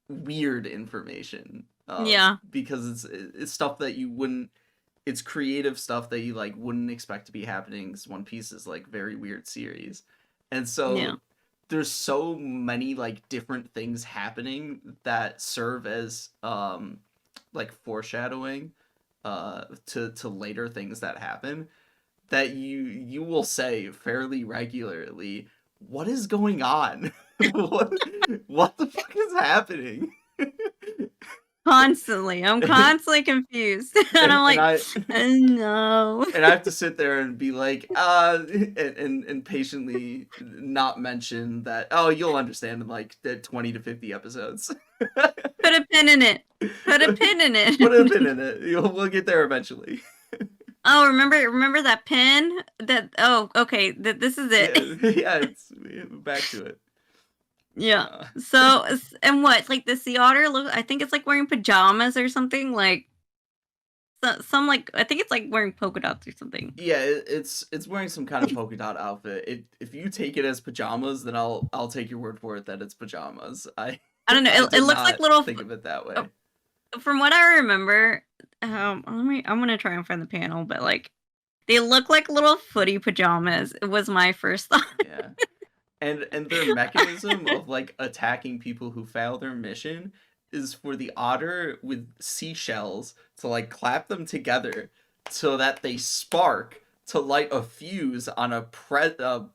weird information. Yeah, Because it's stuff that you wouldn't. It's creative stuff that you like wouldn't expect to be happening. 'Cause One Piece is like very weird series, and yeah, so there's so many like different things happening that serve as like foreshadowing to later things that happen, that you will say fairly regularly, what is going on? what what the fuck is happening? constantly. I'm constantly confused, and I'm and like, I no. and I have to sit there and be like, and patiently not mention that, oh, you'll understand in like the 20 to 50 episodes. Put a pin in it. Put a pin in Put a it. pin in it. We'll get there eventually. Oh, remember that pin? That oh, okay. This is it. Yeah, it's back to it. Yeah. Uh, So and what? Like the sea otter look? I think it's like wearing pajamas or something. Like some like I think it's like wearing polka dots or something. yeah, it's wearing some kind of polka dot outfit. If you take it as pajamas, then I'll take your word for it that it's pajamas. I I don't know. I It did looks like not little. think of it that Uh, way. From what I remember, I'm gonna try and find the panel, but like they look like little footy pajamas. It was my first thought. Yeah. And their mechanism of like attacking people who fail their mission is for the otter with seashells to like clap them together so that they spark to light a fuse on a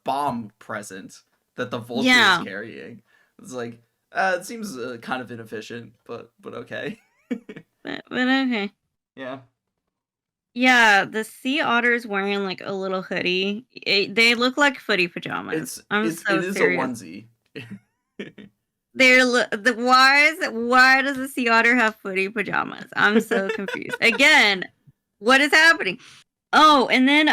bomb present that the vulture is Yeah, carrying. It's like, it seems kind of inefficient, but okay. but okay. Yeah. Yeah, the sea otter's wearing like a little hoodie. They look like footy pajamas. I'm It so is a serious. onesie. Why does the sea otter have footy pajamas? I'm so confused. Again, what is happening? Oh, and then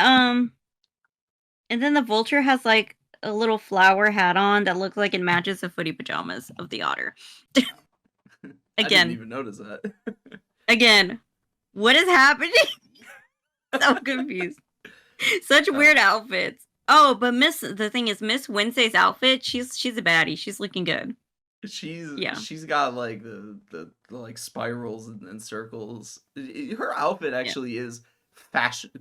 the vulture has like a little flower hat on that looks like it matches the footy pajamas of the otter. I didn't Again, even notice that. again, what is happening? So confused. Such Uh, weird outfits. Oh, but the thing is, Miss Wednesday's outfit, she's a baddie. She's looking good. Yeah. she's got like the like spirals and circles. Her outfit Yeah. actually is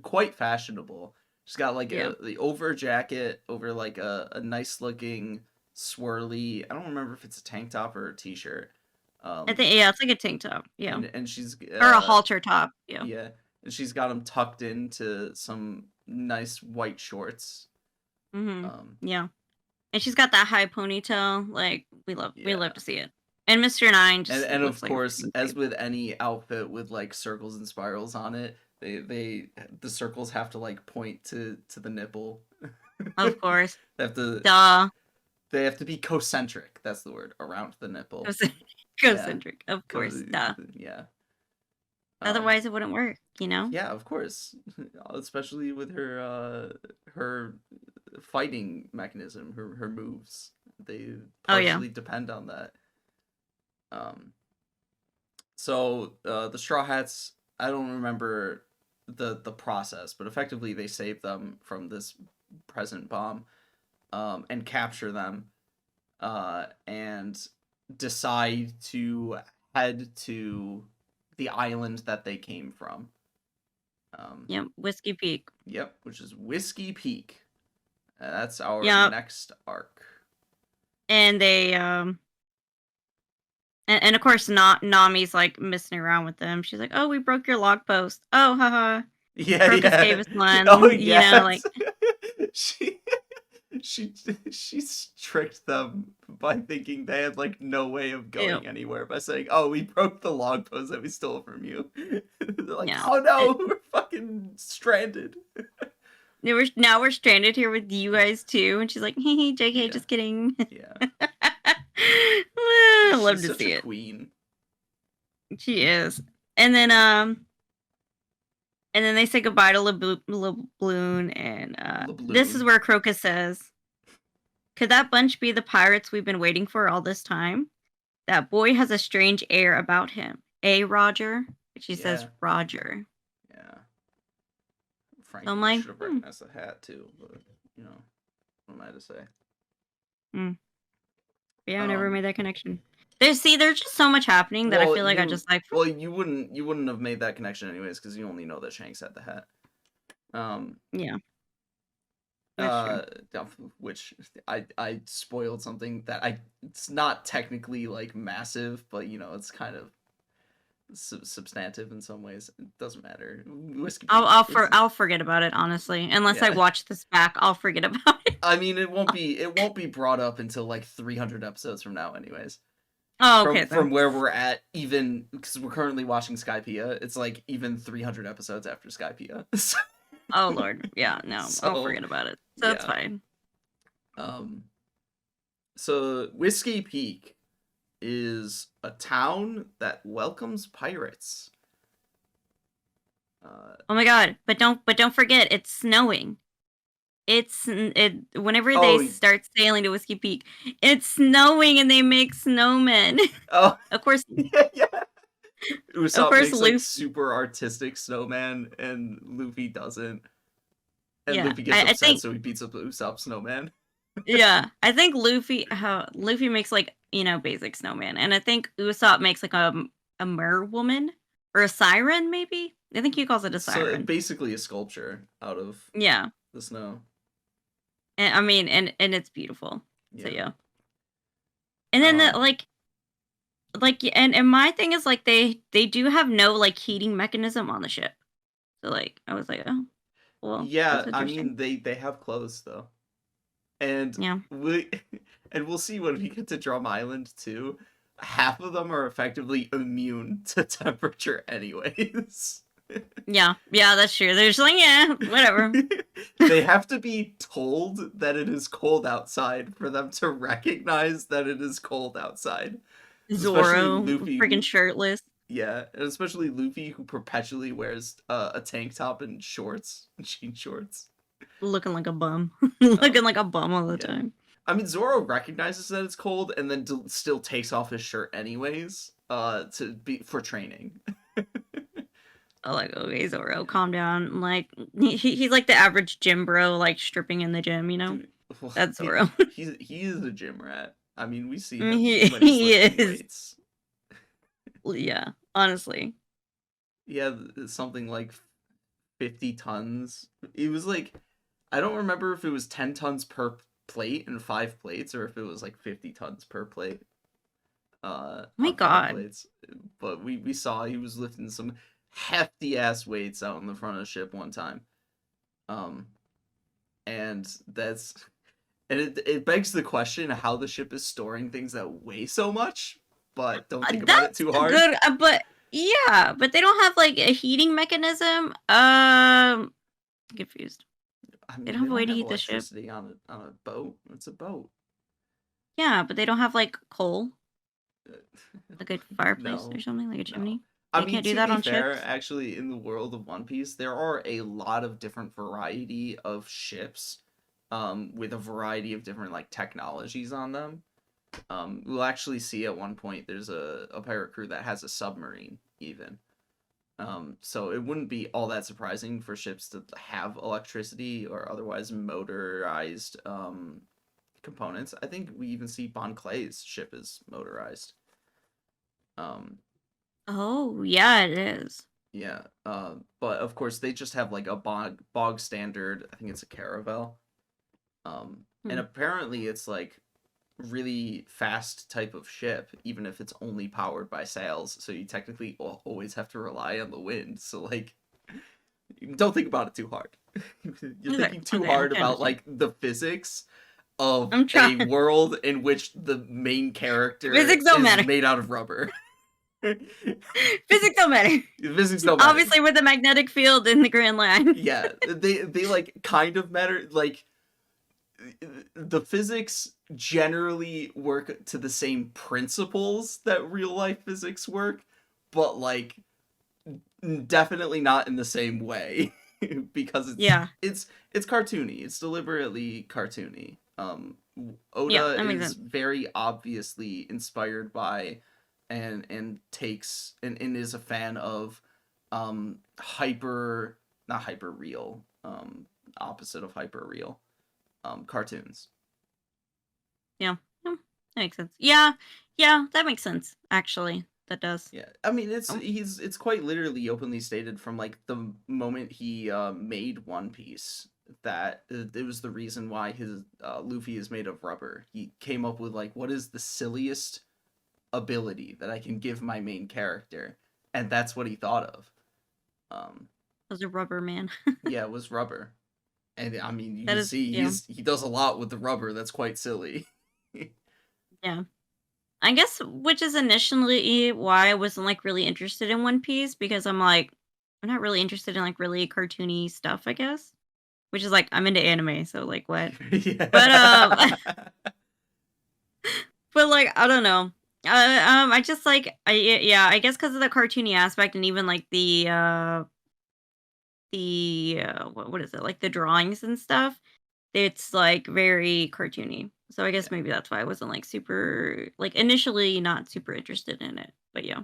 quite fashionable. She's got like Yeah. the over jacket over like a nice looking swirly. I don't remember if it's a tank top or a t-shirt. I Um, think yeah, it's like a tank top. Yeah. and she's Or a halter top. Yeah. yeah, and she's got them tucked into some nice white shorts. Mhm. Um, Yeah. And she's got that high ponytail. Like we love yeah. to see it. And Mr. Nine just And of looks like a course, freaking as babe. with any outfit with like circles and spirals on it, the circles have to like point to the nipple. Of course. they have to Duh. they have to be concentric. That's the word, around the nipple. Concentric. Yeah, Concentric. Of course. Duh. yeah. Um, Otherwise it wouldn't work, you know? yeah, of course, especially with her fighting mechanism, her moves. They Oh yeah. partially depend on that. Um, So the Straw Hats, I don't remember the process, but effectively they save them from this present bomb, and capture them, and decide to head to the island that they came from. Um, Yep. Whiskey Peak. yep, which is Whiskey Peak. That's our Yep. next arc. And they and of course not Nami's like messing around with them. She's like, "Oh, we broke your log post. Oh, haha. Yeah, Crocus gave yeah. us Oh, one." yes. Like she she tricked them by thinking they had like no way of Ew. going anywhere by saying, "Oh, we broke the log post that we stole from you." They're like, Yeah. "Oh no, we're fucking stranded." Now we're stranded here with you guys too. And she's like, hey, JK, Yeah, just kidding. yeah. I love She's to such see a it. queen. She is. And then they say goodbye to LeBloon, and this is Lebloon. where Crocus says, could that bunch be the pirates we've been waiting for all this time? That boy has a strange air about him. Roger? She says, Yeah, Roger. yeah. So I'm Frankly, you like, should have recognized the hat too, but you know, what am I to say? Yeah, I never made that connection. There's just so much happening that I Well, feel like I just like. you wouldn't have made that connection anyways because you only know that Shanks had the hat. Yeah, that's true. Which I spoiled something that it's not technically like massive, but you know it's kind of substantive in some ways. It doesn't matter. Whiskey Peak I'll forget about it honestly, unless I yeah. watch this back. I'll forget about it. I mean, it won't be brought up until like 300 episodes from now, anyways. Oh, okay From then. where we're at, even because we're currently watching Skypiea, it's like even 300 episodes after Skypiea. Oh Lord, yeah, no, I'll So forget about it. So that's yeah. fine. So Whiskey Peak is a town that welcomes pirates. Oh my God, but don't forget, it's snowing. Whenever they start sailing to Whiskey Peak, it's snowing and they make snowmen. Oh, Of course, yeah. of Usopp course, makes like Luffy. super artistic snowman, and Luffy doesn't. And Yeah, Luffy gets I upset, think. so he beats up Usopp snowman. Yeah, I think Luffy makes like basic snowman, and I think Usopp makes like a mer woman or a siren maybe. I think he calls it a So siren. basically a sculpture out of Yeah, the snow. and I mean, and it's beautiful. Yeah. So yeah, and then and my thing is like they do have no like heating mechanism on the ship. So like I was like, oh, well, Yeah, that's I interesting. mean they have clothes though. And Yeah. we'll see when we get to Drum Island too. Half of them are effectively immune to temperature anyways. Yeah, that's true. They're just like, yeah, whatever. They have to be told that it is cold outside for them to recognize that it is cold outside. Especially Zoro, Luffy, freaking who shirtless. yeah, and especially Luffy, who perpetually wears a tank top and shorts, jean shorts. Looking like a bum. Looking like a bum all the Yeah. time. I mean, Zoro recognizes that it's cold and then still takes off his shirt anyways, to be for training. Oh, like, okay, Zoro, calm down. Like, he's like the average gym bro, like stripping in the gym, Dude, That's Zoro. he is a gym rat. I mean, we see him he when he's lifting is. weights. Yeah, honestly. Yeah, something like 50 tons. It was like, I don't remember if it was 10 tons per plate and 5 plates, or if it was like 50 tons per plate. My On 5 God. plates. But we saw he was lifting some hefty ass weights out in the front of the ship one time. And that's and it begs the question how the ship is storing things that weigh so much, but don't think about it too hard. Good, but yeah, but they don't have like a heating mechanism. Confused. I mean, They don't have a way to heat the ship. electricity on a boat. It's a boat. Yeah, but they don't have like coal, like a fireplace No, or something, like a chimney. I They mean, can't do to that be on fair, ships. actually, in the world of One Piece, there are a lot of different variety of ships, with a variety of different like technologies on them. We'll actually see at one point there's a pirate crew that has a submarine even. So it wouldn't be all that surprising for ships to have electricity or otherwise motorized components. I think we even see Bon Clay's ship is motorized. Oh, yeah, it is. Yeah, but of course they just have like a bog standard. I think it's a caravel. And apparently it's like really fast type of ship, even if it's only powered by sails. So you technically always have to rely on the wind. So like, don't think about it too hard. You're thinking too hard about like the physics of I'm a trying. world in which the main character Physics don't is matter. made out of rubber. Physics don't matter. Physics don't matter. Obviously, with the magnetic field in the Grand Line. Yeah, they like kind of matter. Like the physics generally work to the same principles that real life physics work, but like definitely not in the same way because Yeah. it's cartoony. It's deliberately cartoony. Yeah, Oda that makes is sense. very obviously inspired by and takes and is a fan of hyper not hyper real opposite of hyper real cartoons. Yeah. Yeah, that makes sense. Yeah. Yeah, that makes sense, actually. That does. Yeah, I mean Um, it's quite literally openly stated from like the moment he made One Piece that it was the reason why his Luffy is made of rubber. He came up with like what is the silliest ability that I can give my main character, and that's what he thought of. Um, was a rubber man. yeah, it was rubber, and I mean you That can is, see yeah. he does a lot with the rubber. That's quite silly. Yeah. I guess which is initially why I wasn't like really interested in One Piece because I'm like, I'm not really interested in like really cartoony stuff, I guess. Which is like I'm into anime, so like what? But yeah. but like I don't know. I just like yeah, I guess because of the cartoony aspect and even like the what is it like the drawings and stuff. It's like very cartoony. So I guess maybe that's why I wasn't like super like initially not super interested in it. But yeah.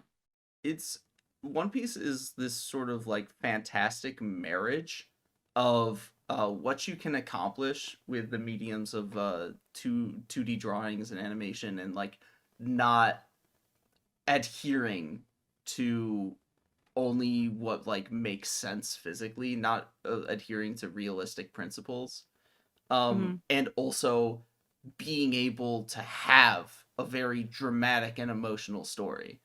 It's One Piece is this sort of like fantastic marriage of what you can accomplish with the mediums of 2D drawings and animation and like not adhering to only what like makes sense physically, not adhering to realistic principles. Hmm. And also being able to have a very dramatic and emotional story.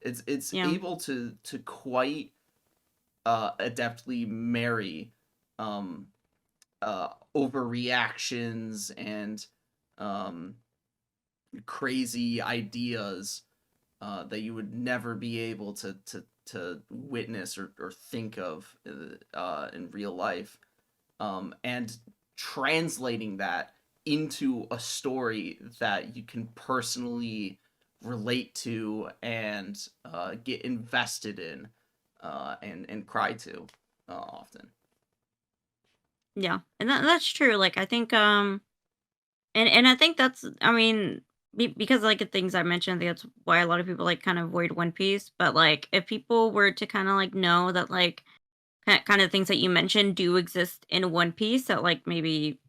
It's Yeah. able to quite adeptly marry um, overreactions and um, crazy ideas that you would never be able to witness or think of in real life, and translating that into a story that you can personally relate to and get invested in and cry to often. Yeah. And that's true. Like I think and I think that's I mean because like the things I mentioned, I think that's why a lot of people like kind of avoid One Piece. But like if people were to kind of like know that like kind of things that you mentioned do exist in One Piece, that like maybe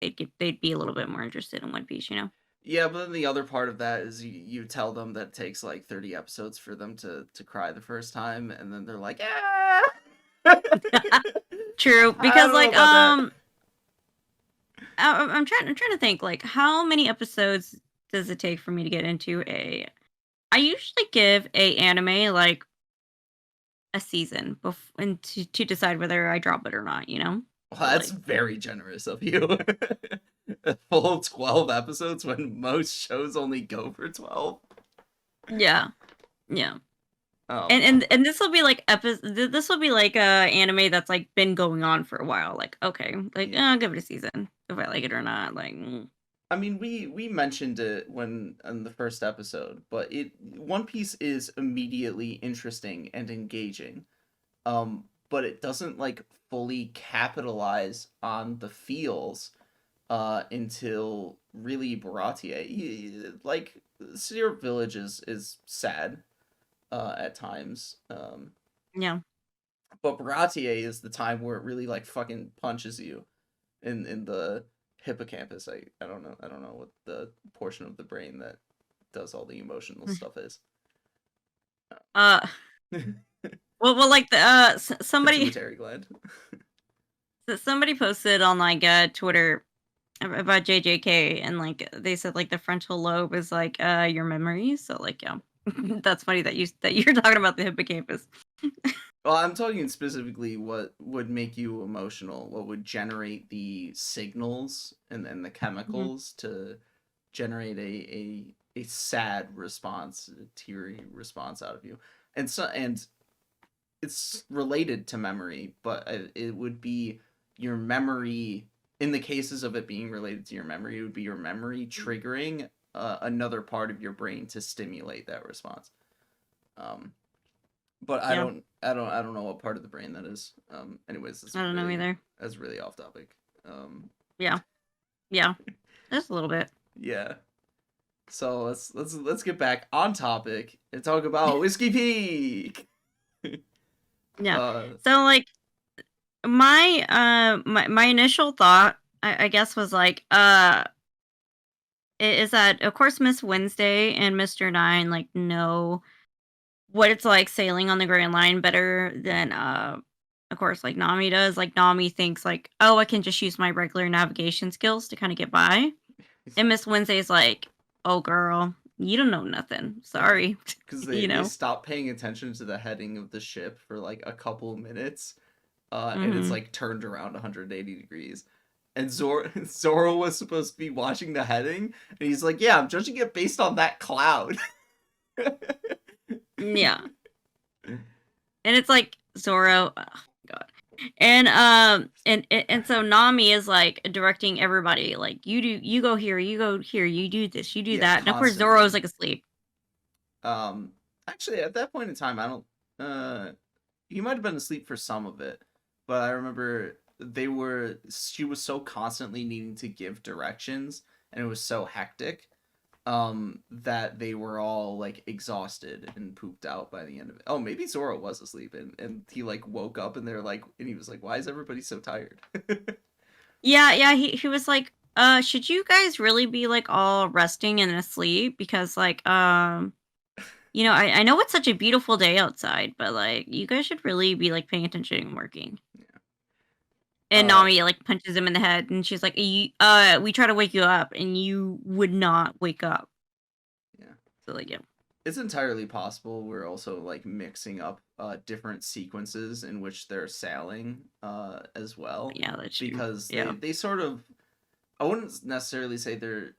they'd be a little bit more interested in One Piece, you know? Yeah, but then the other part of that is you tell them that it takes like 30 episodes for them to cry the first time, and then they're like, ah! True, I because don't know like about that. I'm trying to think like how many episodes does it take for me to get into a I usually give a anime like a season and to decide whether I drop it or not, you know? Well, So that's like very generous of you. A full 12 episodes when most shows only go for 12. yeah. Yeah. Um, And this will be like this will be like a anime that's like been going on for a while. Like okay, like yeah. I'll give it a season if I like it or not. Like I mean, we mentioned it when in the first episode, but it One Piece is immediately interesting and engaging. But it doesn't like fully capitalize on the feels until really Baratier. Like Syrup Village is sad at times. yeah. But Baratier is the time where it really like fucking punches you in the hippocampus. I don't know what the portion of the brain that does all the emotional stuff is. Uh well like the somebody Pituitary gland. somebody posted on like Twitter about JJK and like they said like the frontal lobe is like your memories. So like yeah. That's funny that you're talking about the hippocampus. Well, I'm talking specifically what would make you emotional, what would generate the signals and then the Mhm. chemicals to generate a sad response, a teary response out of you. And it's related to memory, but it would be your memory in the cases of it being related to your memory, it would be your memory triggering another part of your brain to stimulate that response. Um, but Yeah, I don't know what part of the brain that is. Anyways, I don't know either. that's really off topic. Um, Yeah, yeah, just a little bit. yeah. So let's get back on topic and talk about Whiskey Peak. Yeah. uh, So like my initial thought, I guess, was like is that of course Miss Wednesday and Mr. Nine like know what it's like sailing on the Grand Line better than of course like Nami does. Like Nami thinks like, oh, I can just use my regular navigation skills to kind of get by. And Miss Wednesday's like, oh girl, you don't know nothing. yeah, Sorry. because You they know. stop paying attention to the heading of the ship for like a couple minutes, and it's Mhm. like turned around 180 degrees. And Zoro was supposed to be watching the heading, and he's like, "Yeah, I'm judging it based on that cloud." Yeah. And it's like Zoro, oh god. And so Nami is like directing everybody like you go here, you go here, you do this, you do Yeah, that. And of course Zoro's constantly. like asleep. Um, Actually, at that point in time, I don't. He might have been asleep for some of it, but I remember they were. She was so constantly needing to give directions, and it was so hectic. That they were all like exhausted and pooped out by the end of it. Oh, maybe Zoro was asleep and he like woke up and they're like, and he was like, "Why is everybody so tired?" Yeah, yeah, he was like, should you guys really be like all resting and asleep? Because like I know it's such a beautiful day outside, but like you guys should really be like paying attention and working. And uh, Nami like punches him in the head and she's like, we try to wake you up and you would not wake up. yeah. So like yeah. It's entirely possible we're also like mixing up different sequences in which they're sailing as well, Yeah, that's true. because Yeah. they sort of, I wouldn't necessarily say they're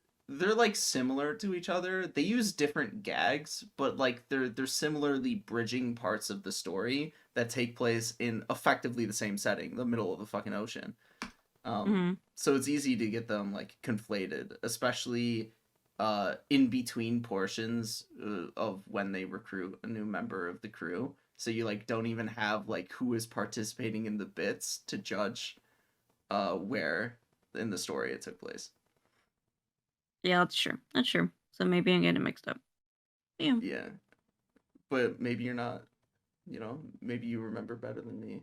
like similar to each other. They use different gags, but like they're similarly bridging parts of the story that take place in effectively the same setting, the middle of the fucking ocean. Mhm. So it's easy to get them like conflated, especially in between portions of when they recruit a new member of the crew. So you like don't even have like who is participating in the bits to judge where in the story it took place. Yeah, that's true. That's true. So maybe I'm getting mixed up. Yeah. Yeah, but maybe you're not. Maybe you remember better than me.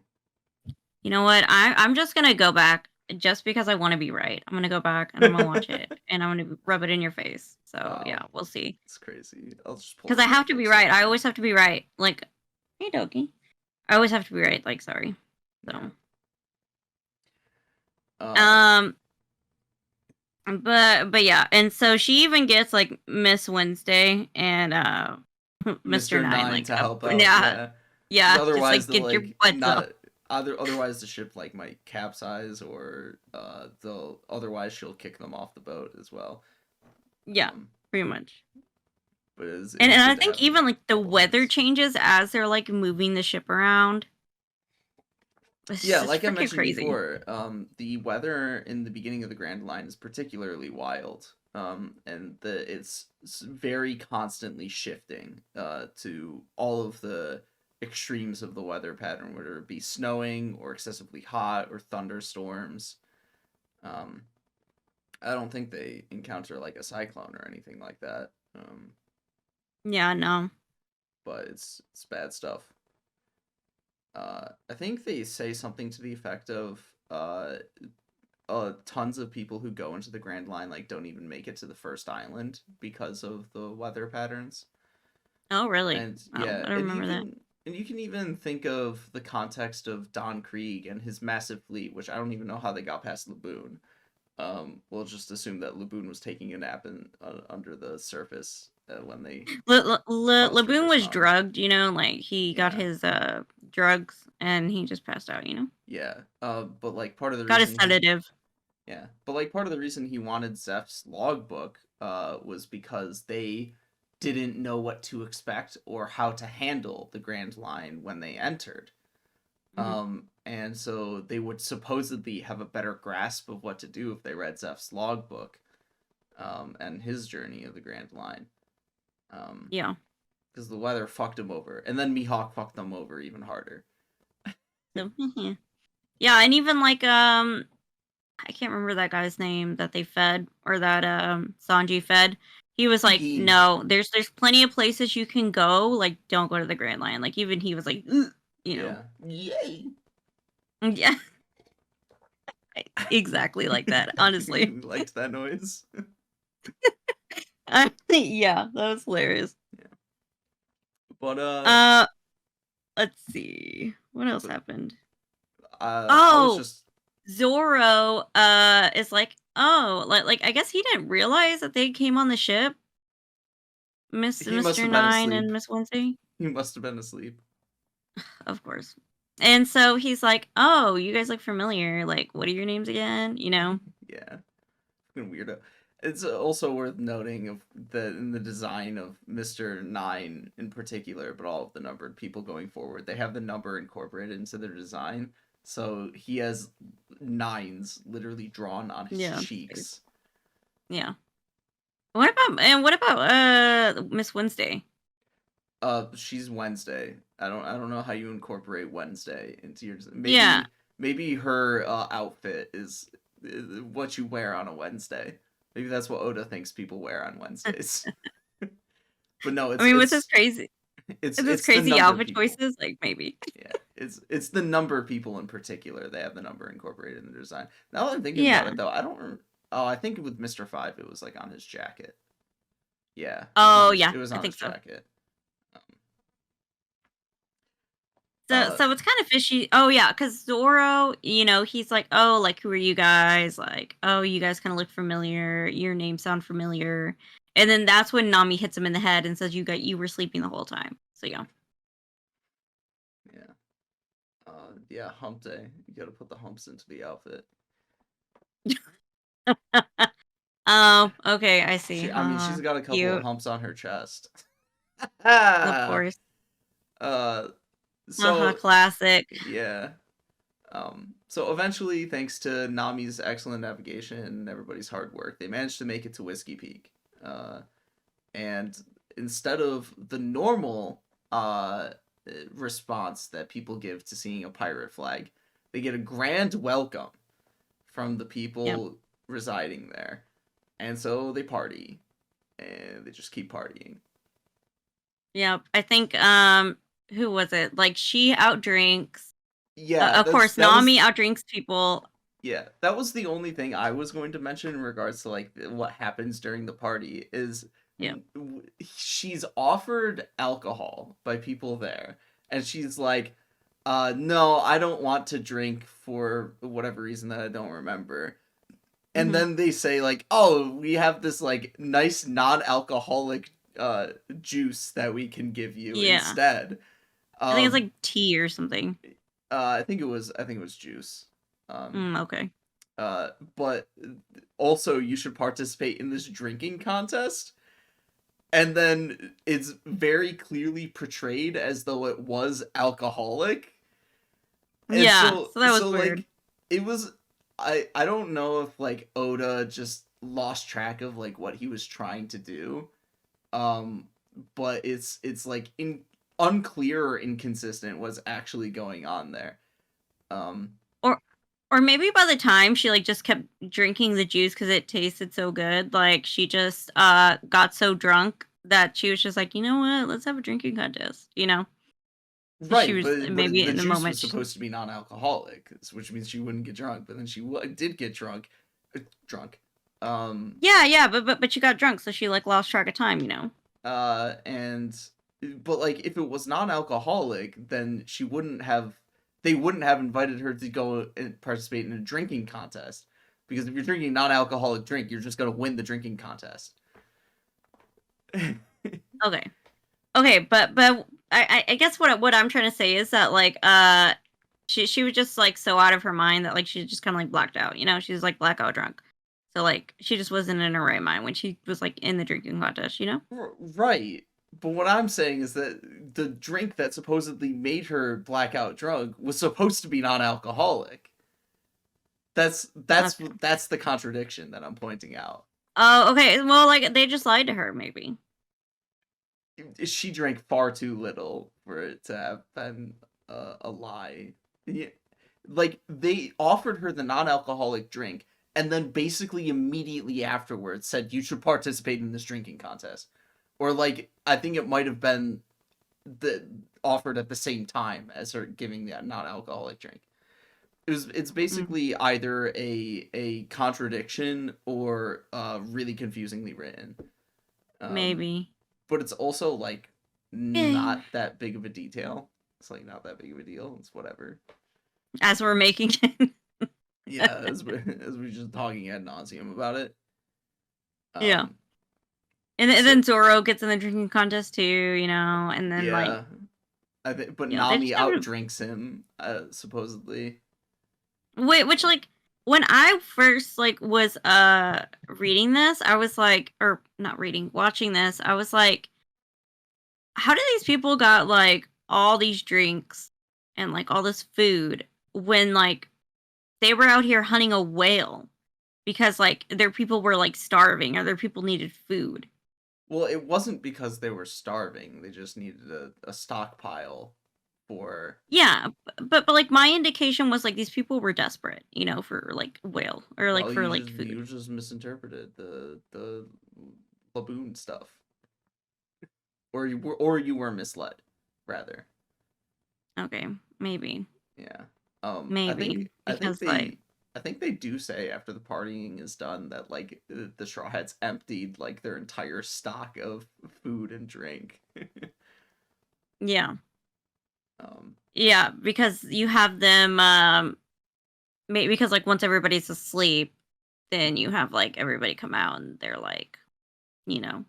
You know what? I'm just gonna go back just because I want to be right. I'm gonna go back and I'm gonna watch it and I'm gonna rub it in your face. So yeah, Wow, we'll see. it's crazy. I'll just pull Because I up have to be Netflix right. right I now. always have to be right. Like, hey, Doki. I always have to be right. Like, sorry. Yeah. So, Uh, um, but yeah, and so she even gets like Miss Wednesday and Mr. Mr. Nine Nine like to help out. yeah, Yeah, because yeah, just otherwise like the get your like butts up. not otherwise the ship like might capsize, or they'll otherwise she'll kick them off the boat as well. Yeah, Um, pretty much. but it And is I good to think have a even like the couple weather hands. changes as they're like moving the ship around. Yeah, It's like I freaking mentioned crazy. before, the weather in the beginning of the Grand Line is particularly wild. And it's very constantly shifting to all of the extremes of the weather pattern, whether it be snowing or excessively hot or thunderstorms. Um, I don't think they encounter like a cyclone or anything like that. Yeah, no. But it's bad stuff. I think they say something to the effect of tons of people who go into the Grand Line like don't even make it to the first island because of the weather patterns. Oh, really? And Oh, yeah, I don't remember that. and you can even think of the context of Don Krieg and his massive fleet, which I don't even know how they got past Laboon. We'll just assume that Laboon was taking a nap under the surface when they crossed Laboon rivers was on him. drugged, like he got Yeah, his drugs and he just passed out. yeah. But like part of the Got his reason he sedative. Yeah, but like part of the reason he wanted Zeph's logbook was because they didn't know what to expect or how to handle the Grand Line when they entered. Hmm. And so they would supposedly have a better grasp of what to do if they read Zeph's logbook, and his journey of the Grand Line. Yeah. Because the weather fucked him over, and then Mihawk fucked them over even harder. So yeah, and even like I can't remember that guy's name that they fed or that Sanji fed. He was like, Gin. no, there's plenty of places you can go. Like, don't go to the Grand Line. Like, even he was like, "Ugh," you know, Yeah. Yay. yeah, exactly like that. Honestly, Liked that noise. yeah, that was hilarious. Yeah. But Uh, let's see, what else but happened. I was Oh, just Zoro is like, oh, like I guess he didn't realize that they came on the ship, he must Mr. have been Nine asleep. and Miss Wednesday. He must have been asleep. Of course. And so he's like, "Oh, you guys look familiar. Like, what are your names again?" Yeah, fucking weirdo. It's also worth noting of the in the design of Mr. Nine in particular, but all of the numbered people going forward, they have the number incorporated into their design. So he has nines literally drawn on his Yeah. cheeks. Yeah. What about Miss Wednesday? She's Wednesday. I don't know how you incorporate Wednesday into your Yeah. maybe her outfit is what you wear on a Wednesday. Maybe that's what Oda thinks people wear on Wednesdays. But no, I mean, with his it's the crazy number outfit people. choices, like maybe. Yeah, it's the number people in particular. They have the number incorporated in the design. Now that I'm thinking about Yeah. it though, I don't. Oh, I think with Mr. Five, it was like on his jacket. Yeah, Oh, yeah. it was I on his think so. jacket. Um, So uh, so it's kind of fishy. Oh yeah, because Zoro, he's like, oh, like who are you guys? Like, oh, you guys kind of look familiar. Your names sound familiar. And then that's when Nami hits him in the head and says, you were sleeping the whole time. So yeah. yeah. Yeah, hump day. You gotta put the humps into the outfit. Oh, okay, I see. I mean, she's got a couple of Cute, humps on her chest. of uh, course. so Classic. yeah. So eventually, thanks to Nami's excellent navigation and everybody's hard work, they managed to make it to Whiskey Peak. And instead of the normal response that people give to seeing a pirate flag, they get a grand welcome from the Yep. people residing there. And so they party, and they just keep partying. Yep. I think who was it? Like she outdrinks. Yeah, Of course, that was Nami outdrinks people. yeah, that was the only thing I was going to mention in regards to like what happens during the party is Yep. she's offered alcohol by people there, and she's like, no, I don't want to drink for whatever reason that I don't remember." And Hmm. then they say like, "Oh, we have this like nice non-alcoholic juice that we can give you Yeah. instead." I think it's Um like tea or something. I think it was juice. Um Okay. but also you should participate in this drinking contest. And then it's very clearly portrayed as though it was alcoholic. And Yeah. So that was so weird. like it was I don't know if like Oda just lost track of like what he was trying to do. Um but it's like unclear or inconsistent what's actually going on there. Um Or or maybe by the time she like just kept drinking the juice because it tasted so good, like she just got so drunk that she was just like, you know what, let's have a drinking contest. So she Right, was but maybe the in the juice was moment. supposed to be non-alcoholic, which means she wouldn't get drunk. But then she did get drunk, drunk. Um, Yeah, but you got drunk, so she like lost track of time. and but like if it was non-alcoholic, then she wouldn't have. They wouldn't have invited her to go and participate in a drinking contest, because if you're drinking non-alcoholic drink, you're just gonna win the drinking contest. Okay. Okay, but I guess what I'm trying to say is that like she was just like so out of her mind that like she just kind of like blacked out. You know, she's like blackout drunk. So like she just wasn't in her right mind when she was like in the drinking contest. You know. Right. But what I'm saying is that the drink that supposedly made her blackout drunk was supposed to be non-alcoholic. That's that's Okay. that's the contradiction that I'm pointing out. Oh, okay. Well, like they just lied to her, maybe. She drank far too little for it to have been a lie. Yeah. Like they offered her the non-alcoholic drink and then basically immediately afterwards said you should participate in this drinking contest. Or like I think it might have been the offered at the same time as her giving that non-alcoholic drink. It's Mm, basically either a contradiction or really confusingly written. Um, maybe. but it's also like Eh. not that big of a detail. It's like not that big of a deal. It's whatever. As we're making it. Yeah, as we're just talking ad nauseum about it. Yeah. Um, And so then Zoro gets in the drinking contest too, you know, and then like, yeah, I think, but you know, they Nami just have outdrinks him, supposedly. wait, which like when I first like was reading this, I was like, or not reading, watching this, I was like, how do these people got like all these drinks and like all this food when like they were out here hunting a whale because like their people were like starving or their people needed food. Well, it wasn't because they were starving. They just needed a stockpile for. Yeah, but like my indication was like these people were desperate, you know, for like whale or like Well, for like you food. just misinterpreted the laboon stuff, or you were misled, rather. Okay, maybe. Yeah. Maybe because like I think they do say after the partying is done that like the Straw Hats emptied like their entire stock of food and drink. yeah. um, Yeah, because you have them because like once everybody's asleep, then you have like everybody come out and they're like, you know,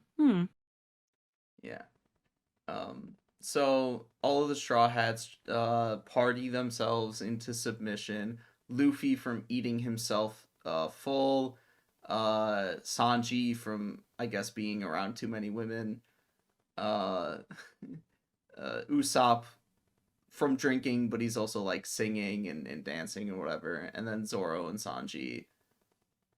yeah. So all of the Straw Hats party themselves into submission. Luffy from eating himself full. Sanji from I guess being around too many women. Uh, Usopp from drinking, but he's also like singing and dancing and whatever. And then Zoro and Sanji.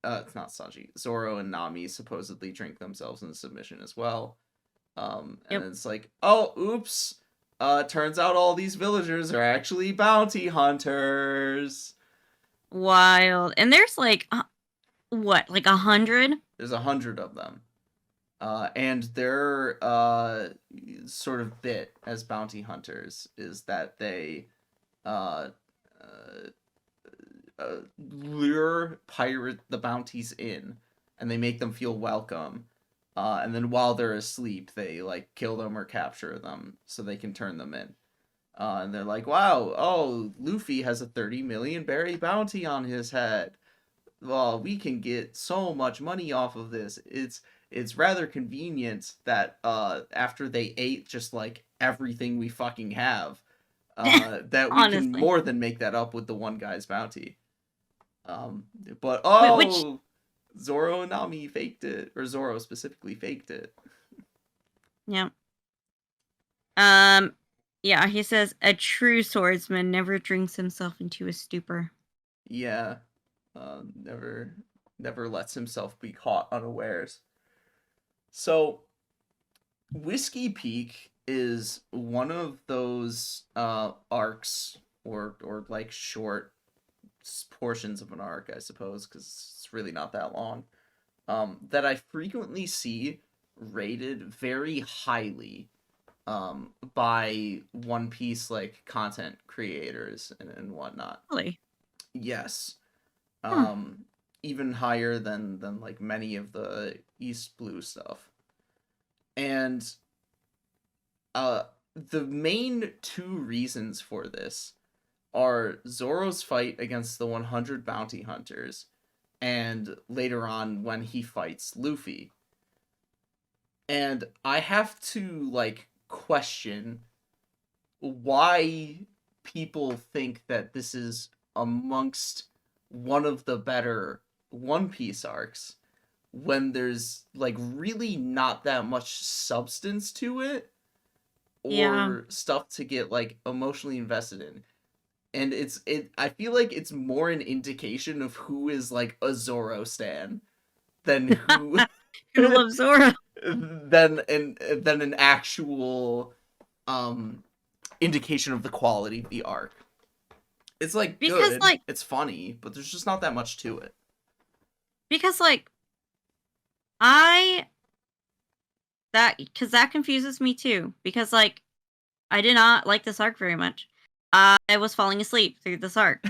It's not Sanji. Zoro and Nami supposedly drink themselves into submission as well. And yep, it's like, oh, oops. Turns out all these villagers are actually bounty hunters. wild. And there's like what, like 100? There's 100 of them. And their sort of bit as bounty hunters is that they uh, uh, lure pirate the bounties in, and they make them feel welcome. And then while they're asleep, they like kill them or capture them so they can turn them in. And they're like, "Wow, oh, Luffy has a 30 million berry bounty on his head. Well, we can get so much money off of this. It's rather convenient that after they ate just like everything we fucking have, that we can Honestly. more than make that up with the one guy's bounty." Um, but Which oh, Zoro and Nami faked it, or Zoro specifically faked it. yeah. Um yeah, he says a true swordsman never drinks himself into a stupor. Yeah, never never lets himself be caught unawares. So Whiskey Peak is one of those arcs or like short portions of an arc, I suppose, because it's really not that long. That I frequently see rated very highly by One Piece like content creators and whatnot. Really? Yes. Huh. Um, even higher than like many of the East Blue stuff. And uh the main two reasons for this are Zoro's fight against the 100 bounty hunters and later on when he fights Luffy. And I have to like question why people think that this is amongst one of the better One Piece arcs when there's like really not that much substance to it Yeah. or stuff to get like emotionally invested in. And I feel like it's more an indication of who is like a Zoro stan than who Who loves Zoro? than an actual um indication of the quality of the arc. It's like Because good, like it's funny, but there's just not that much to it. because like I that because that confuses me too. Because like I did not like this arc very much. I was falling asleep through this arc.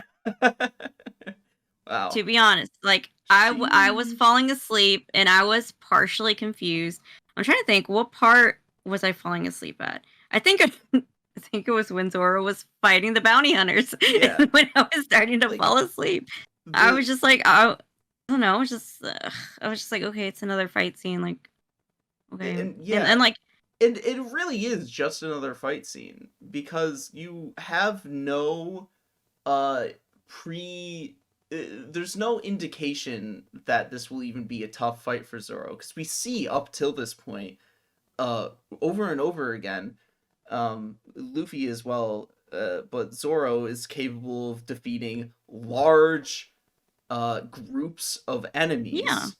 Wow. To be honest, like I was Sheesh. falling asleep and I was partially confused. I'm trying to think what part was I falling asleep at. I think I think it was when Zoro was fighting the bounty hunters. Yeah. When I was starting to Like fall asleep, I the was just like, I don't know. I was just like, okay, it's another fight scene. Like, okay, and and yeah, like, and it really is just another fight scene because you have no uh pre there's no indication that this will even be a tough fight for Zoro because we see up till this point uh over and over again Luffy as well but Zoro is capable of defeating large groups of yeah, enemies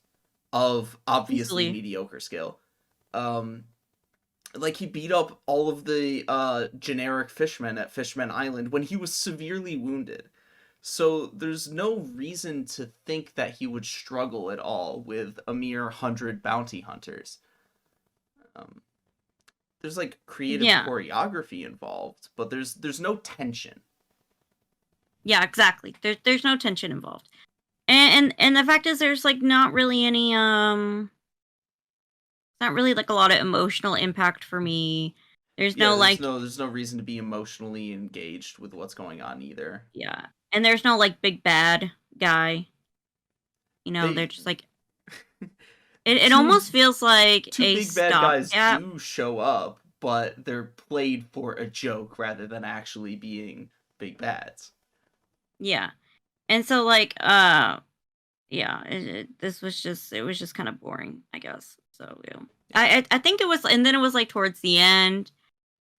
of obviously easily, mediocre skill. Um like he beat up all of the generic fishmen at Fishman Island when he was severely wounded. So there's no reason to think that he would struggle at all with a mere 100 bounty hunters. Um, there's like creative yeah, choreography involved, but there's no tension. yeah, exactly. There's no tension involved, and the fact is, there's like not really any not really like a lot of emotional impact for me. There's Yeah, no like there's no reason to be emotionally engaged with what's going on either. yeah, and there's no like big bad guy. You know, they're They just like it two almost feels like two a big bad guys stopgap. do show up, but they're played for a joke rather than actually being big bads. Yeah. And so like yeah, this was just it was just kind of boring, I guess. So, yeah. Yeah. I think it was and then it was like towards the end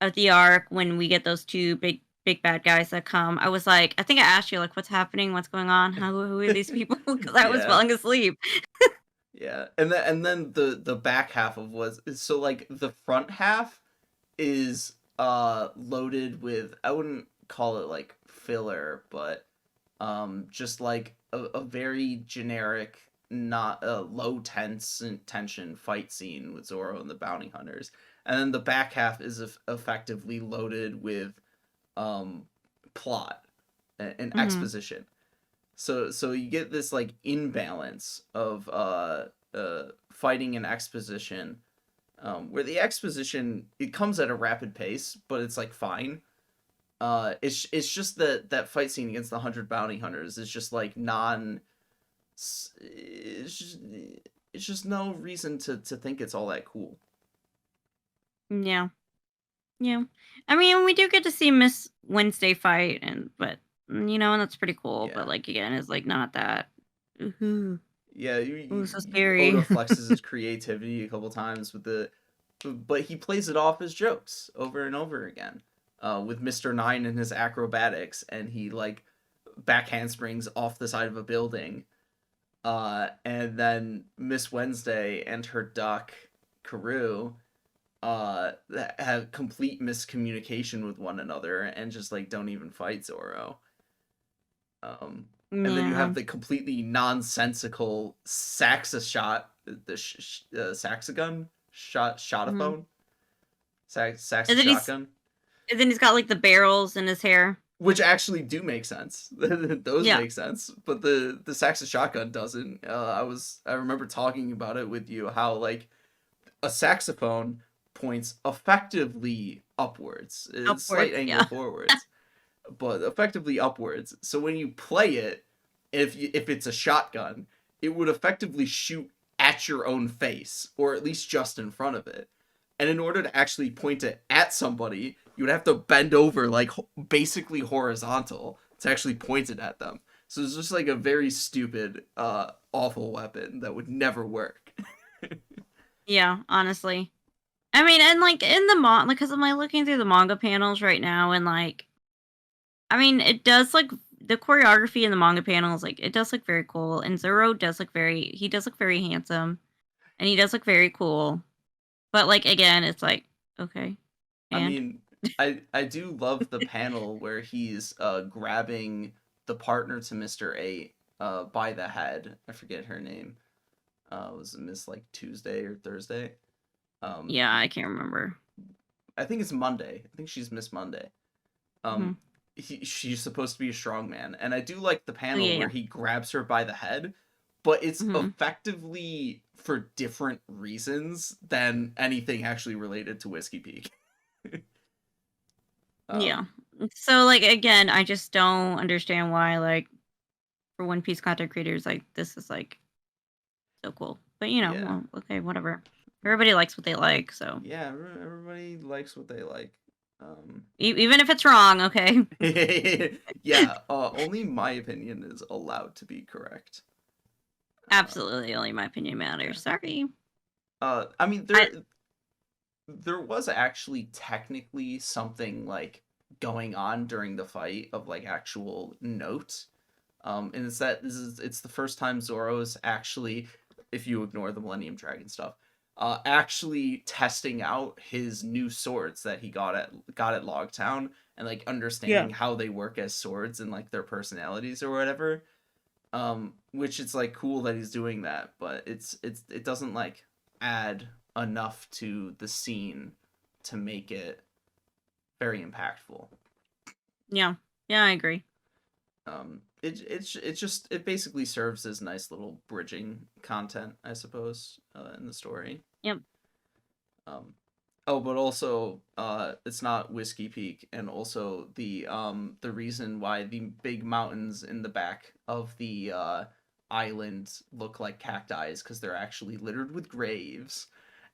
of the arc when we get those two big bad guys that come. I was like, I think I asked you like what's happening, what's going on, who are these people? Because I was Yeah. falling asleep. Yeah. And then the back half of was so like the front half is loaded with I wouldn't call it like filler, but just like a very generic not a low tension fight scene with Zoro and the bounty hunters. And then the back half is effectively loaded with um plot and Mhm. exposition. So you get this like imbalance of fighting and exposition where the exposition it comes at a rapid pace, but it's like fine. It's just that fight scene against the 100 bounty hunters is just like non. It's just, it's just no reason to think it's all that cool. Yeah. Yeah. I mean, we do get to see Miss Wednesday fight and but and that's pretty cool, but Yeah, like again, it's like not that ooh, yeah. ooh so scary. Oda flexes his creativity a couple times with but he plays it off as jokes over and over again. With Mr. Nine and his acrobatics, and he like back handsprings off the side of a building. And then Miss Wednesday and her duck, Karu, have complete miscommunication with one another and just like don't even fight Zoro. And then you Yeah. have the completely nonsensical Saxa shot, the Saxagun Mhm. shotaphone, Saxa And then he's shotgun, and then he's got like the barrels in his hair. which actually do make sense. Those Yeah. make sense, but the Saxa shotgun doesn't. I remember talking about it with you how like a saxophone points effectively upwards, a slight Upwards. angle Yeah. forwards, but effectively upwards. So when you play it, if it's a shotgun, it would effectively shoot at your own face, or at least just in front of it. And in order to actually point it at somebody, you would have to bend over like basically horizontal to actually point it at them. So it's just like a very stupid, awful weapon that would never work. Yeah, honestly. I mean, and like in the manga, because I'm like looking through the manga panels right now, and like, I mean, it does like the choreography in the manga panels, like it does look very cool, and Zoro does look he does look very handsome, and he does look very cool. But like again, it's like okay, I and mean, I do love the panel where he's grabbing the partner to Mr. 8 by the head. I forget her name. Was it Miss like Tuesday or Thursday? Um, yeah, I can't remember. I think it's Monday. I think she's Miss Monday. Hmm. Um, she's supposed to be a strong man, and I do like the Oh panel yeah, where yeah. he grabs her by the head, but it's Hmm. effectively for different reasons than anything actually related to Whiskey Peak. Yeah. um, So like again, I just don't understand why like for One Piece content creators like this is like so cool. But you know, yeah, well, okay, whatever. Everybody likes what they like, so yeah. Everybody likes what they like. Um, even if it's wrong, okay. yeah. Only my opinion is allowed to be correct. Uh, Absolutely, only my opinion yeah. matters. Sorry. I mean, I there was actually technically something like going on during the fight of like actual note. And it's that it's the first time Zoro's actually, if you ignore the Millennium Dragon stuff, actually testing out his new swords that he got at Logtown, and like Yeah. understanding how they work as swords and like their personalities or whatever. Which it's like cool that he's doing that, but it doesn't like add enough to the scene to make it very impactful. Yeah. Yeah, I agree. It basically serves as nice little bridging content, I suppose, in the story. Yep. Um, oh, but also, it's not Whiskey Peak, and also the reason why the big mountains in the back of the island look like cacti is because they're actually littered with graves,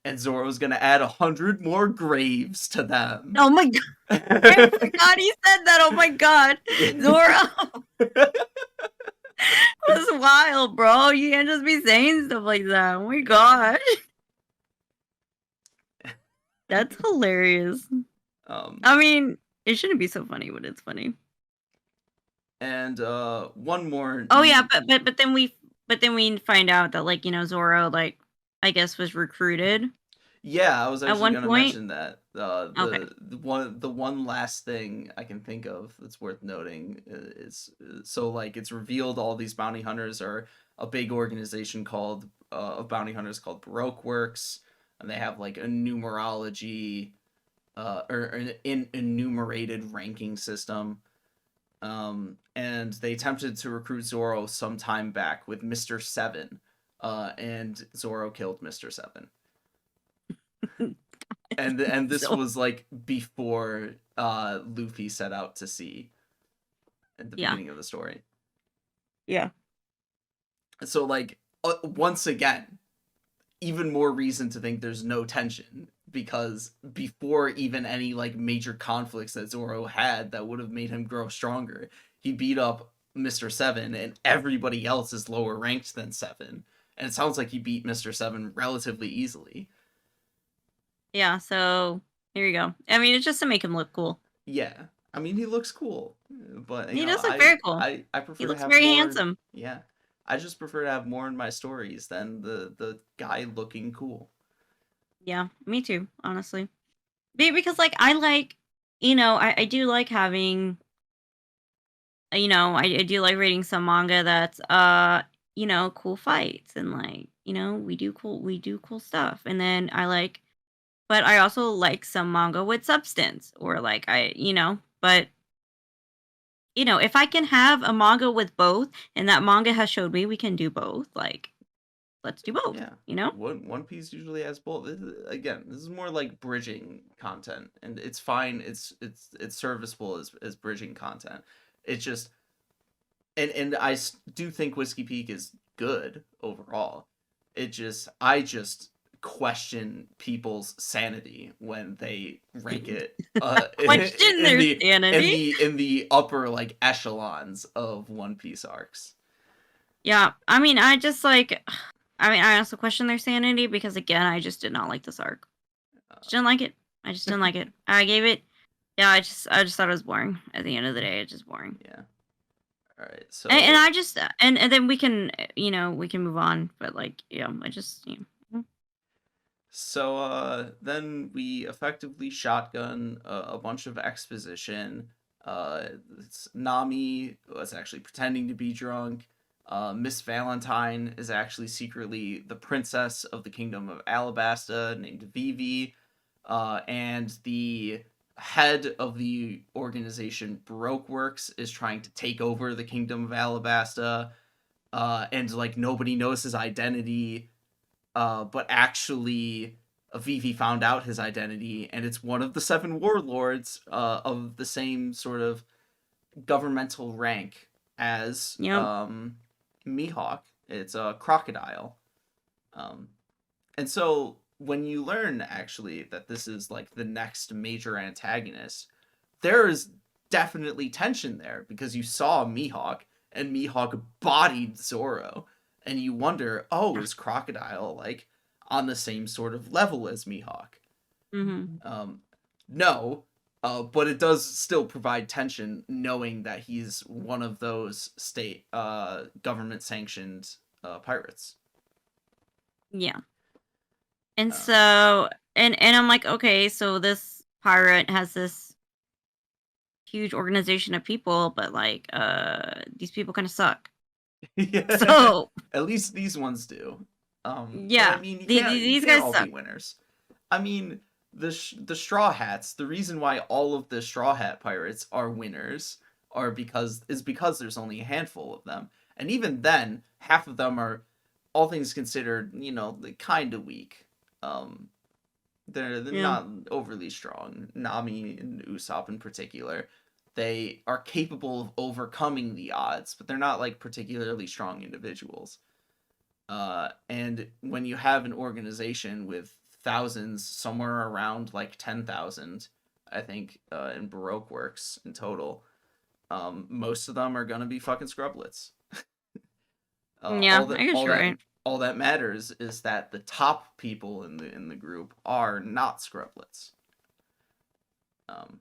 and Zoro's gonna add 100 more graves to them. Oh my god. I forgot he said that. Oh my god. Zoro was wild, bro. You can't just be saying stuff like that. Oh my god. That's hilarious. um, I mean, it shouldn't be so funny, but it's funny. and one more. Oh yeah, but then we find out that like, you know, Zoro like I guess was recruited Yeah, I was at actually one gonna point. mention that. Okay. The one last thing I can think of that's worth noting is so like it's revealed all these bounty hunters are a big organization called of bounty hunters called Baroque Works, and they have like a numerology or an enumerated ranking system. And they attempted to recruit Zoro some time back with Mr. Seven, and Zoro killed Mr. Seven, and this So was like before Luffy set out to sea at the yeah. beginning of the story. Yeah. So like once again, even more reason to think there's no tension because before even any like major conflicts that Zoro had that would have made him grow stronger, he beat up Mr. Seven and everybody else is lower ranked than Seven. And it sounds like he beat Mr. Seven relatively easily. Yeah, so here you go. I mean, it's just to make him look cool. Yeah. I mean, he looks cool, but He does look very cool. I He prefer to looks have very more. handsome. Yeah, I just prefer to have more in my stories than the guy looking cool. Yeah, me too, honestly. Because like I like, you know, I do like having, you know, I do like reading some manga that's you know, cool fights and like, you know, we do cool stuff. And then I like but I also like some manga with substance or like you know, but you know, if I can have a manga with both and that manga has showed me we can do both, like let's do both, Yeah, you know? One Piece usually has both. Again, this is more like bridging content, and it's fine. It's serviceable as bridging content. It's just and do think Whiskey Peak is good overall. I just question people's sanity when they rank it Question in their the sanity. upper like echelons of One Piece arcs. Yeah, I mean, I just like, I mean, I also question their sanity because again, I just did not like this arc. Just didn't like it. I just didn't like it. I gave it. Yeah, I just thought it was boring. At the end of the day, it's just boring. Yeah. All right. And So I just and then we can we can move on. But like yeah, I just then we effectively shotgun a bunch of exposition. Nami was actually pretending to be drunk. Miss Valentine is actually secretly the princess of the kingdom of Alabasta named Vivi. And the head of the organization Baroque Works is trying to take over the kingdom of Alabasta. And like nobody knows his identity, but actually Vivi found out his identity, and it's one of the seven warlords of the same sort of governmental rank as yep. Mihawk. It's a crocodile. Um, and so when you learn actually that this is like the next major antagonist, there is definitely tension there because you saw Mihawk and Mihawk bodied Zoro, and you wonder, oh, is Crocodile like on the same sort of level as Mihawk? Mm-hmm. Um, no, but it does still provide tension knowing that he's one of those state government sanctioned pirates. Yeah. And Um, so and I'm like, okay, so this pirate has this huge organization of people, but like these people kind of suck. yeah, So at least these ones do. But I yeah, mean, you these can't guys all be suck. winners. I mean, the Straw Hats. The reason why all of the Straw Hat pirates are winners is because there's only a handful of them, and even then, half of them are, all things considered, kind of weak. Um, they're Yeah. not overly strong. Nami and Usopp in particular, they are capable of overcoming the odds, but they're not like particularly strong individuals. And when you have an organization with thousands, somewhere around like 10,000, I think, in Baroque works in total, most of them are gonna be fucking scrublets. Yeah, I guess you're right. All that matters is that the top people in the group are not scrublets. Um,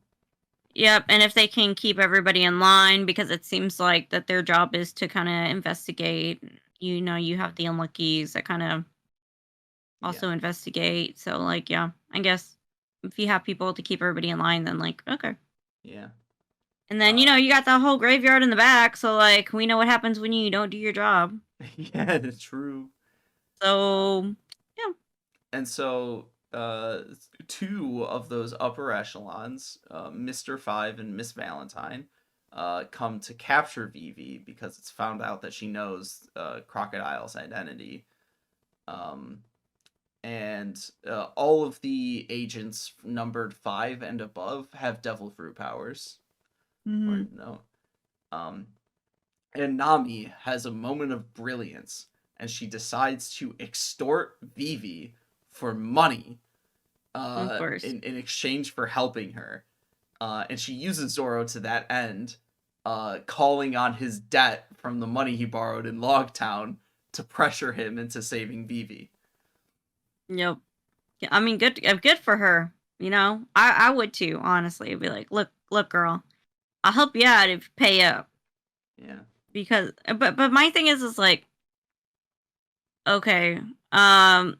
Yep, and if they can keep everybody in line because it seems like that their job is to kind of investigate, you have the unluckies that kind of yeah, also investigate. So like, yeah, I guess if you have people to keep everybody in line, then like, okay. yeah, And then, uh, you got the whole graveyard in the back, so like we know what happens when you don't do your job. yeah, it's true. Um, So, yeah. and so two of those upper echelons, Mr. Five and Miss Valentine, come to capture Vivi because it's found out that she knows Crocodile's identity. Um, and all of the agents numbered 5 and above have devil fruit powers. Mhm. Important note. Um, and Nami has a moment of brilliance, and she decides to extort Vivi for money Of course. in exchange for helping her. And she uses Zoro to that end, calling on his debt from the money he borrowed in Logtown to pressure him into saving Vivi. Yep. Yeah, I mean, good for her. I would too. Honestly, I'd be like, look, girl, I'll help you out if you pay up. Yeah. Because, but my thing is like, okay, um,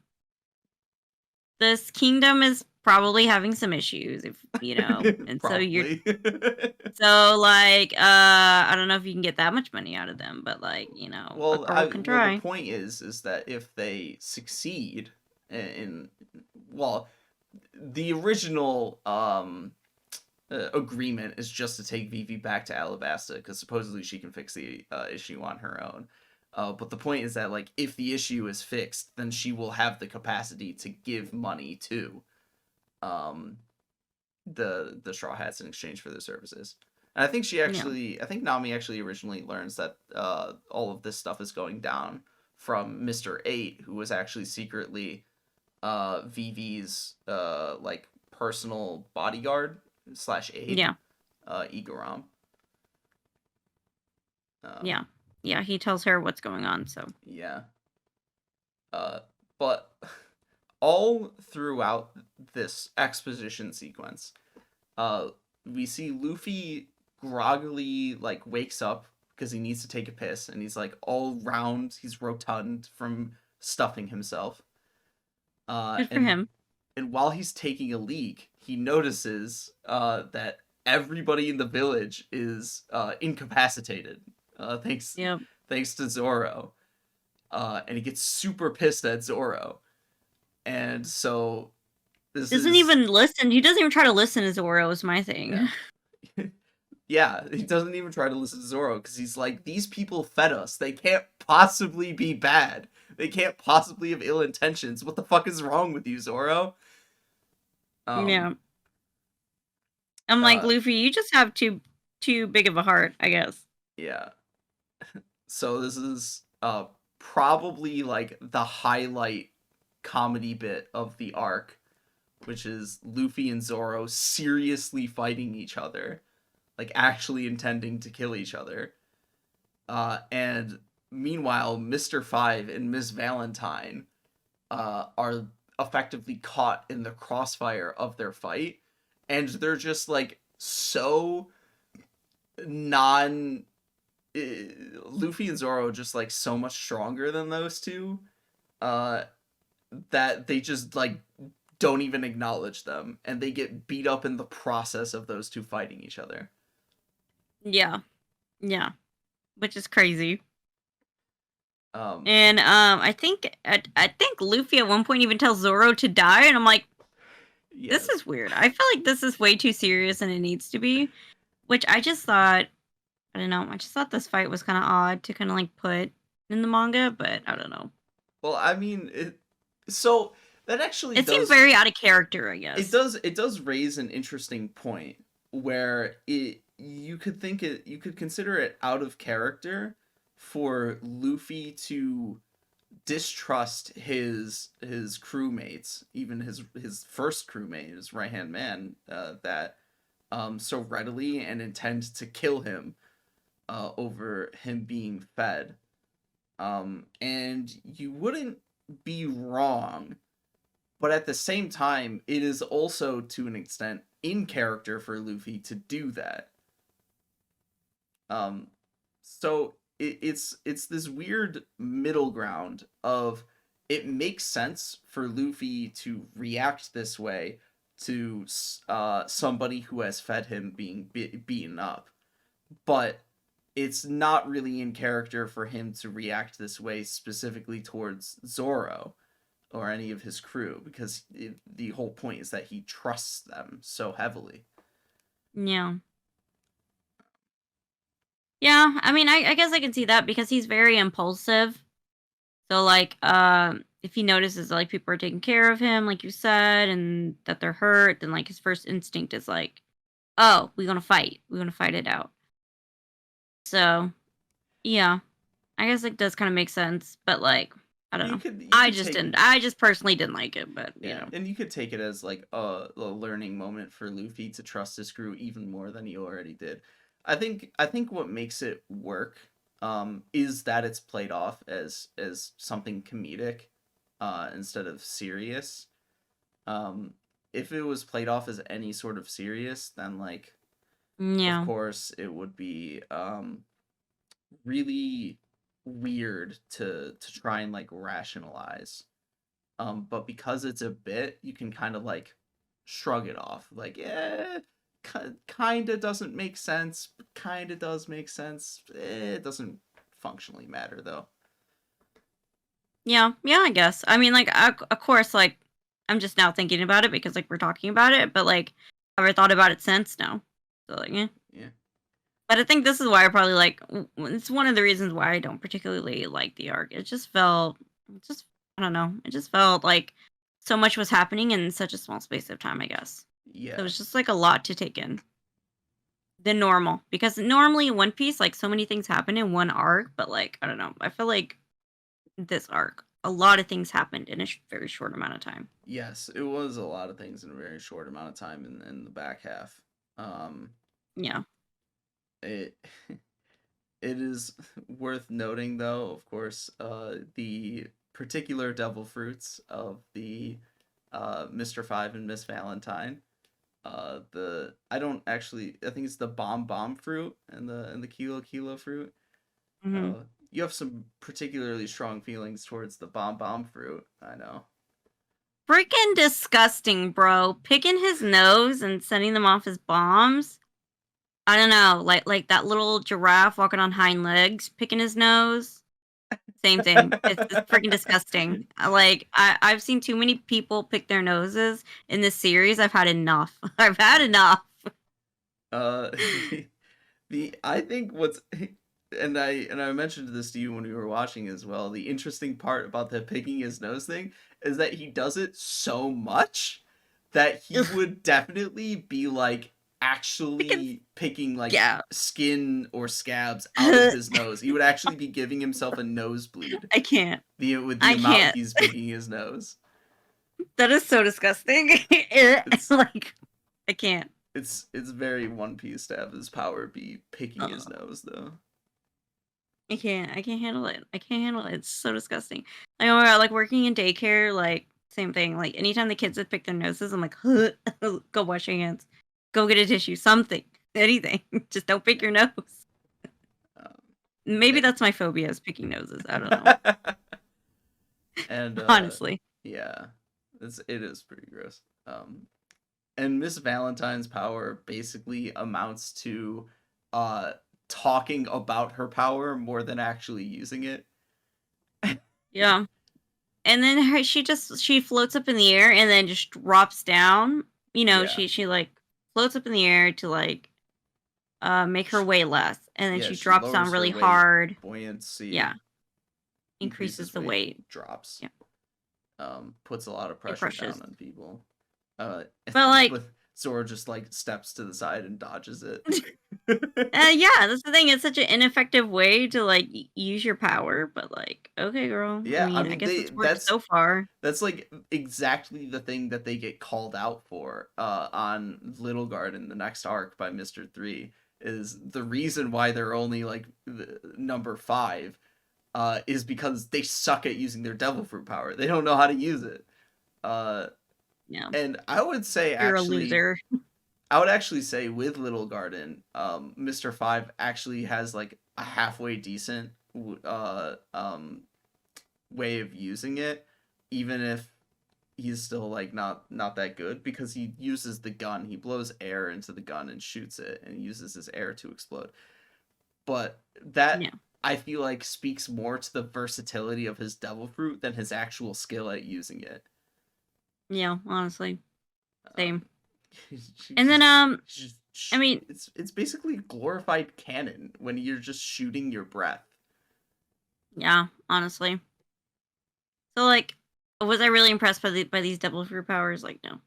this kingdom is probably having some issues, if and so you're Probably. so like, I don't know if you can get that much money out of them, but like, a girl can The try. point is that if they succeed in, well, the original agreement is just to take Vivi back to Alabasta because supposedly she can fix the issue on her own. But the point is that like if the issue is fixed, then she will have the capacity to give money to um, the Straw Hats in exchange for their services. And Yeah. I think Nami actually originally learns that all of this stuff is going down from Mr. 8, who was actually secretly Vivi's like personal bodyguard slash aide, Yeah. Igaram. Um, Yeah. Yeah, he tells her what's going on, so. yeah. But all throughout this exposition sequence, uh, we see Luffy groggily like wakes up because he needs to take a piss, and he's like all round, he's rotund from stuffing himself. Uh, Good for and him. and while he's taking a leak, he notices that everybody in the village is incapacitated. Thanks Yep. thanks to Zoro. And he gets super pissed at Zoro. And so this Doesn't is even listen. He doesn't even try to listen to Zoro is my thing. yeah. Yeah, he doesn't even try to listen to Zoro because he's like, these people fed us. They can't possibly be bad. They can't possibly have ill intentions. What the fuck is wrong with you, Zoro? Um, Yeah. I'm like, uh, Luffy, you just have too big of a heart, I guess. yeah. So this is probably like the highlight comedy bit of the arc, which is Luffy and Zoro seriously fighting each other, like actually intending to kill each other. And meanwhile, Mr. Five and Miss Valentine are effectively caught in the crossfire of their fight, and they're just like so non. Luffy and Zoro are just like so much stronger than those two, uh, that they just like don't even acknowledge them, and they get beat up in the process of those two fighting each other. Yeah. Yeah. Which is crazy. Um, And I think Luffy at one point even tells Zoro to die, and I'm like, yeah. this is weird. I feel like this is way too serious than it needs to be. Which I just thought, I don't know. I just thought this fight was kind of odd to kind of like put in the manga, but I don't know. Well, I mean, so that actually It seemed does very out of character, I guess. it does raise an interesting point where it you could consider it out of character for Luffy to distrust his crewmates, even his first crewmate, his right hand man, that so readily, and intend to kill him over him being fed. And you wouldn't be wrong, but at the same time, it is also to an extent in character for Luffy to do that. Um, so it's this weird middle ground of it makes sense for Luffy to react this way to somebody who has fed him being beaten up, but it's not really in character for him to react this way specifically towards Zoro or any of his crew, because the whole point is that he trusts them so heavily. Yeah. Yeah, I mean, I guess I can see that because he's very impulsive. So like, if he notices that, like people are taking care of him, like you said, and that they're hurt, then like his first instinct is like, oh, we're gonna fight. We're gonna fight it out. So yeah, I guess it does kind of make sense, but like, I don't know. You could take I just personally didn't like it, but you Yeah, know. and you could take it as like a learning moment for Luffy to trust his crew even more than he already did. I think what makes it work is that it's played off as something comedic instead of serious. Um if it was played off as any sort of serious, then like of Yeah. course it would be really weird to try and like rationalize. But because it's a bit, you can kind of like shrug it off. Like, yeah, kind of doesn't make sense, but kind of does make sense. It doesn't functionally matter though. Yeah, yeah, I guess. I mean, like, of course, like, I'm just now thinking about it because, like, we're talking about it, but, like, have I thought about it since? No. So, like, yeah. Yeah. But I think this is why I probably, like, it's one of the reasons why I don't particularly like the arc. It just, I don't know, it just felt like so much was happening in such a small space of time, I guess. So it Yeah. was just, like, a lot to take in than normal. Because normally in One Piece, like, so many things happen in one arc, but, like, I don't know. I feel like this arc. A lot of things happened in a very short amount of time. Yes, it was a lot of things in a very short amount of time in the back half. Um, Yeah. it it is worth noting, though, of course, the particular devil fruits of the Mr. Five and Miss Valentine. The I don't actually, I think it's the bomb fruit and the kilo fruit. Hmm. You have some particularly strong feelings towards the bomb fruit. I know. Freaking disgusting, bro. Picking his nose and sending them off as bombs. I don't know, like that little giraffe walking on hind legs, picking his nose. Same thing. It's freaking disgusting. I've seen too many people pick their noses in this series. I've had enough. I've had enough. uh, the I think what's and I mentioned this to you when we were watching as well. The interesting part about the picking his nose thing is that he does it so much that he would definitely be like Freaking actually picking like yeah. skin or scabs out of his nose. He would actually be giving himself a nosebleed I can't. with the I amount can't. he's picking his nose. That is so disgusting. It's Like I can't. it's very One Piece to have his power be picking his Uh, nose though. I can't. I can't handle it. I can't handle it. It's so disgusting. Like, oh my god, like working in daycare, like same thing. Like anytime the kids would pick their noses, I'm like, go wash your hands, go get a tissue, something, anything. Just don't pick Yeah. your nose. Um, Maybe it, that's my phobia is picking noses. I don't know. and Honestly, yeah, it is pretty gross. And Miss Valentine's power basically amounts to uh talking about her power more than actually using it. yeah. And then she floats up in the air and then just drops down. You know, Yeah. she like floats up in the air to like make her Sh way less, and then yeah, she she drops down lowers her really weight, hard. Yeah, buoyancy, increases increases the weight, weight. drops. Yeah, Puts a lot of it pressure crushes. down on people. Uh, But like, but Zora just like steps to the side and dodges it. yeah, that's the thing. It's such an ineffective way to like use your power. But like, okay, girl. I Yeah, I mean, I mean guess it's worked so far. that's like exactly the thing that they get called out for on Little Garden, the next arc by Mr. 3 is the reason why they're only like number 5 is because they suck at using their devil fruit power. They don't know how to use it. Uh Yeah, and I would say you're a actually loser. I would actually say with Little Garden, Mr. 5 actually has like a halfway decent way of using it, even if he's still like not that good because he uses the gun. He blows air into the gun and shoots it and uses his air to explode. But that Yeah, I feel like speaks more to the versatility of his devil fruit than his actual skill at using it. yeah. Honestly, Um, same. she And then I mean, it's basically glorified cannon when you're just shooting your breath. yeah. Honestly, so like, was I really impressed by these double fruit powers? Like, no.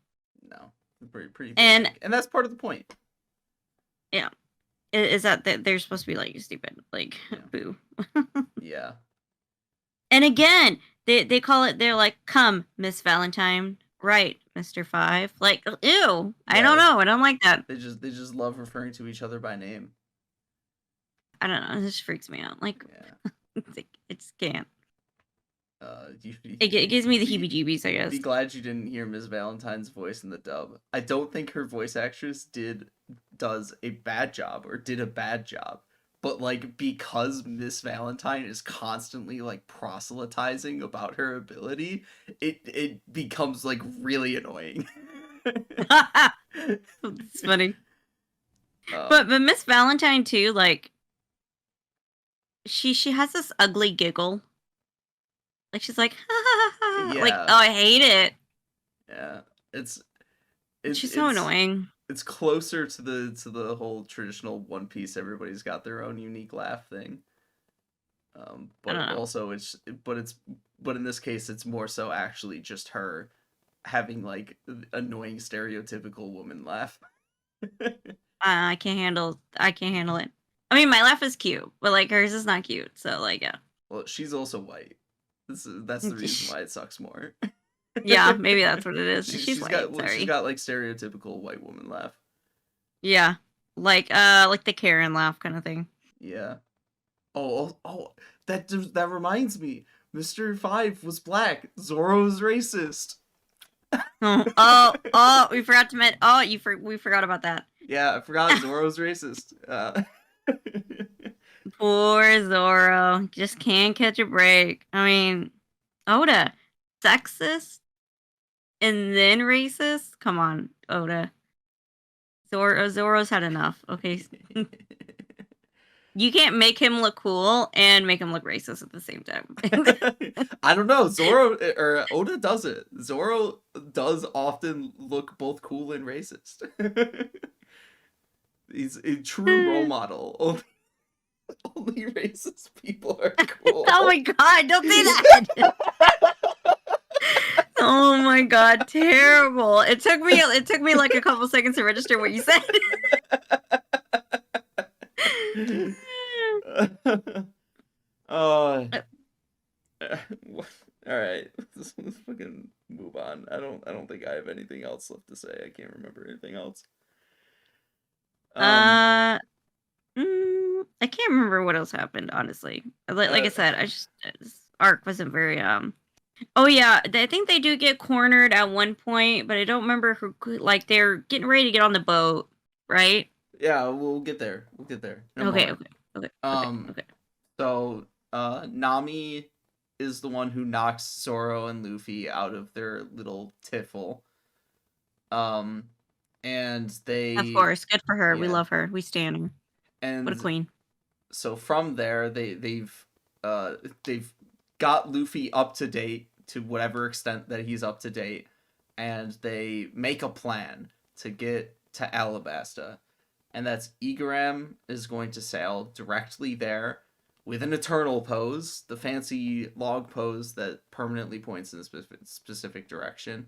No, pretty And basic, and that's part of the point. yeah, is that they're supposed to be like stupid, like Yeah, boo. yeah. And again, they call it. They're like, "Come, Miss Valentine, right, Mister Five." Like, ew. I don't Yeah, know. I don't like that. they just love referring to each other by name. I don't know. It just freaks me out. Like, Yeah. it just can't. You It gives me the be heebie-jeebies. I be guess. glad you didn't hear Ms. Valentine's voice in the dub. I don't think her voice actress does a bad job or did a bad job. But like because Miss Valentine is constantly like proselytizing about her ability, it becomes like really annoying. It's funny. um But Miss Valentine too. Like, she has this ugly giggle. Like she's like, like, oh, yeah, I hate it. yeah. It's it, She's so it's annoying. it's closer to the whole traditional One Piece. Everybody's got their own unique laugh thing. I don't But know. also but in this case it's more so actually just her having like annoying stereotypical woman laugh. I can't handle. I can't handle it. I mean, my laugh is cute, but like hers is not cute. So like, yeah. Well, she's also white. That's the reason why it sucks more. Yeah, maybe that's what it is. She's She's white. she's Sorry. got like stereotypical white woman laugh. Yeah, like the Karen laugh kind of thing. Yeah. That reminds me. Mr. Five was black. Zoro's racist. Oh, we forgot to mention. Oh, we forgot about that. Yeah, I forgot Zoro's racist. Poor Zoro, just can't catch a break. I mean, Oda, sexist and then racist. Come on, Oda. Zoro's had enough. Okay, you can't make him look cool and make him look racist at the same time. I don't know. Zoro or Oda does it. Zoro does often look both cool and racist. He's a true role model. Only racist people are cool. Oh my god, don't say that. Oh my god, terrible. It took me like a couple seconds to register what you said. All right. Let's fucking move on. I don't think I have anything else left to say. I can't remember anything else. I can't remember what else happened, honestly. Like I said, this arc wasn't very Oh yeah, I think they do get cornered at one point, but I don't remember who. Like they're getting ready to get on the boat, right? Yeah, we'll get there. We'll get there. Okay. So Nami is the one who knocks Zoro and Luffy out of their little tiffle. And they, of course, good for her. Yeah. We love her. We stand her. And what a queen. So from there, they've got Luffy up to date to whatever extent that he's up to date, and they make a plan to get to Alabasta, and that's Igaram is going to sail directly there with an eternal pose, the fancy log pose that permanently points in a specific direction,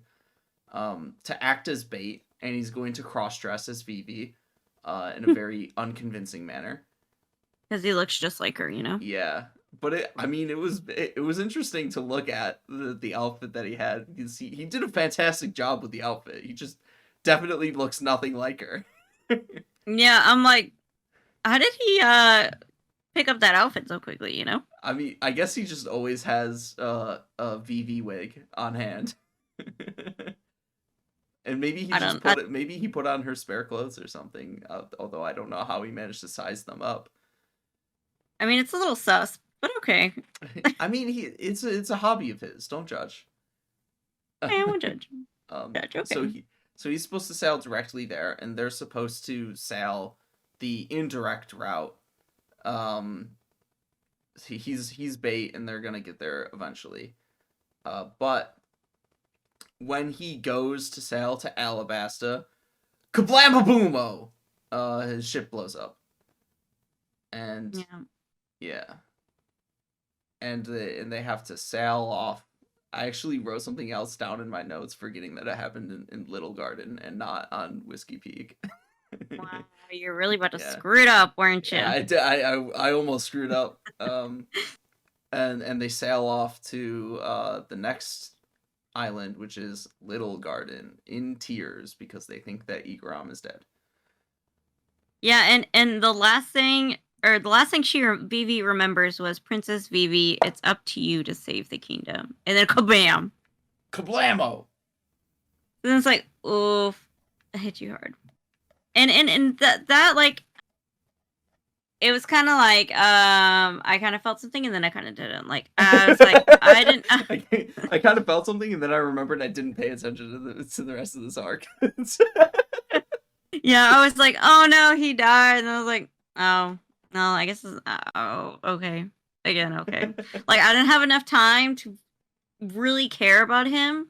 to act as bait, and he's going to cross-dress as Vivi in a very unconvincing manner. Because he looks just like her, you know? Yeah. But it was interesting to look at the outfit that he had. He did a fantastic job with the outfit. He just definitely looks nothing like her. Yeah, I'm like, how did he pick up that outfit so quickly, you know? I mean, I guess he just always has a VV wig on hand. And maybe he put on her spare clothes or something, although I don't know how he managed to size them up. I mean, it's a little sus, but okay. I mean, it's a hobby of his. Don't judge. I won't judge. Judge, okay. So he's supposed to sail directly there, and they're supposed to sail the indirect route. He's bait, and they're gonna get there eventually. But when he goes to sail to Alabasta, kablamaboomo! His ship blows up. And yeah. And they have to sail off. I actually wrote something else down in my notes, forgetting that it happened in Little Garden and not on Whiskey Peak. Wow, you're really about to screw it up, weren't you? Yeah, I did. I almost screwed up. And they sail off to the next island, which is Little Garden, in tears because they think that Igaram is dead. Yeah, and the last thing Vivi remembers was, Princess Vivi, it's up to you to save the kingdom. And then kabam! Kablamo! And it's like, oof, I hit you hard. And that like, it was kind of like, I kind of felt something and then I kind of didn't. Like, I was like, I didn't. I kind of felt something and then I remembered I didn't pay attention to the rest of this arc. Yeah, I was like, oh no, he died. And I was like, oh, no, I guess okay. Again, okay. Like, I didn't have enough time to really care about him.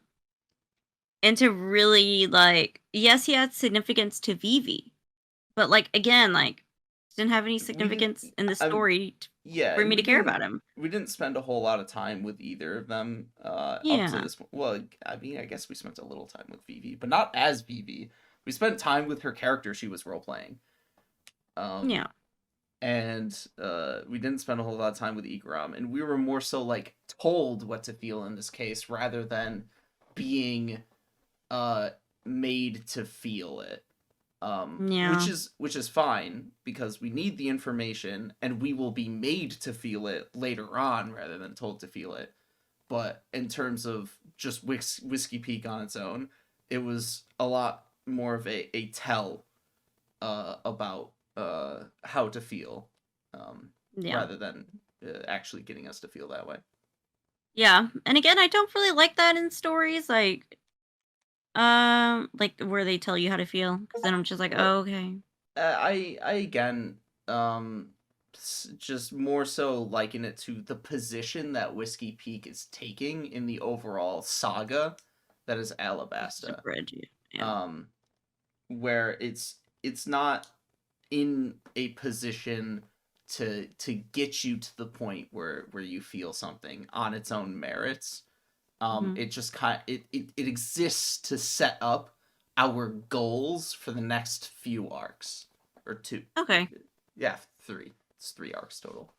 And to really, like, yes, he had significance to Vivi. But, like, again, like, didn't have any significance in the story for me to care about him. We didn't spend a whole lot of time with either of them up to this point. Well, I mean, I guess we spent a little time with Vivi, but not as Vivi. We spent time with her character she was role-playing. Yeah. and we didn't spend a whole lot of time with Ikram, and we were more so like told what to feel in this case rather than being uh made to feel it. Which Yeah. is fine because we need the information and we will be made to feel it later on rather than told to feel it. But in terms of just Whiskey Peak on its own, it was a lot more of a tell about how to feel, Yeah. rather than actually getting us to feel that way. Yeah. And again, I don't really like that in stories like where they tell you how to feel, because then I'm just like, Well, oh, okay. I again, um, just more so liken it to the position that Whiskey Peak is taking in the overall saga that is It's a Alabasta. bridge. Yeah. Um, where it's not in a position to get you to the point where you feel something on its own merits. Hmm. It just it exists to set up our goals for the next few arcs, or two. Okay. Yeah, three. It's 3 arcs total.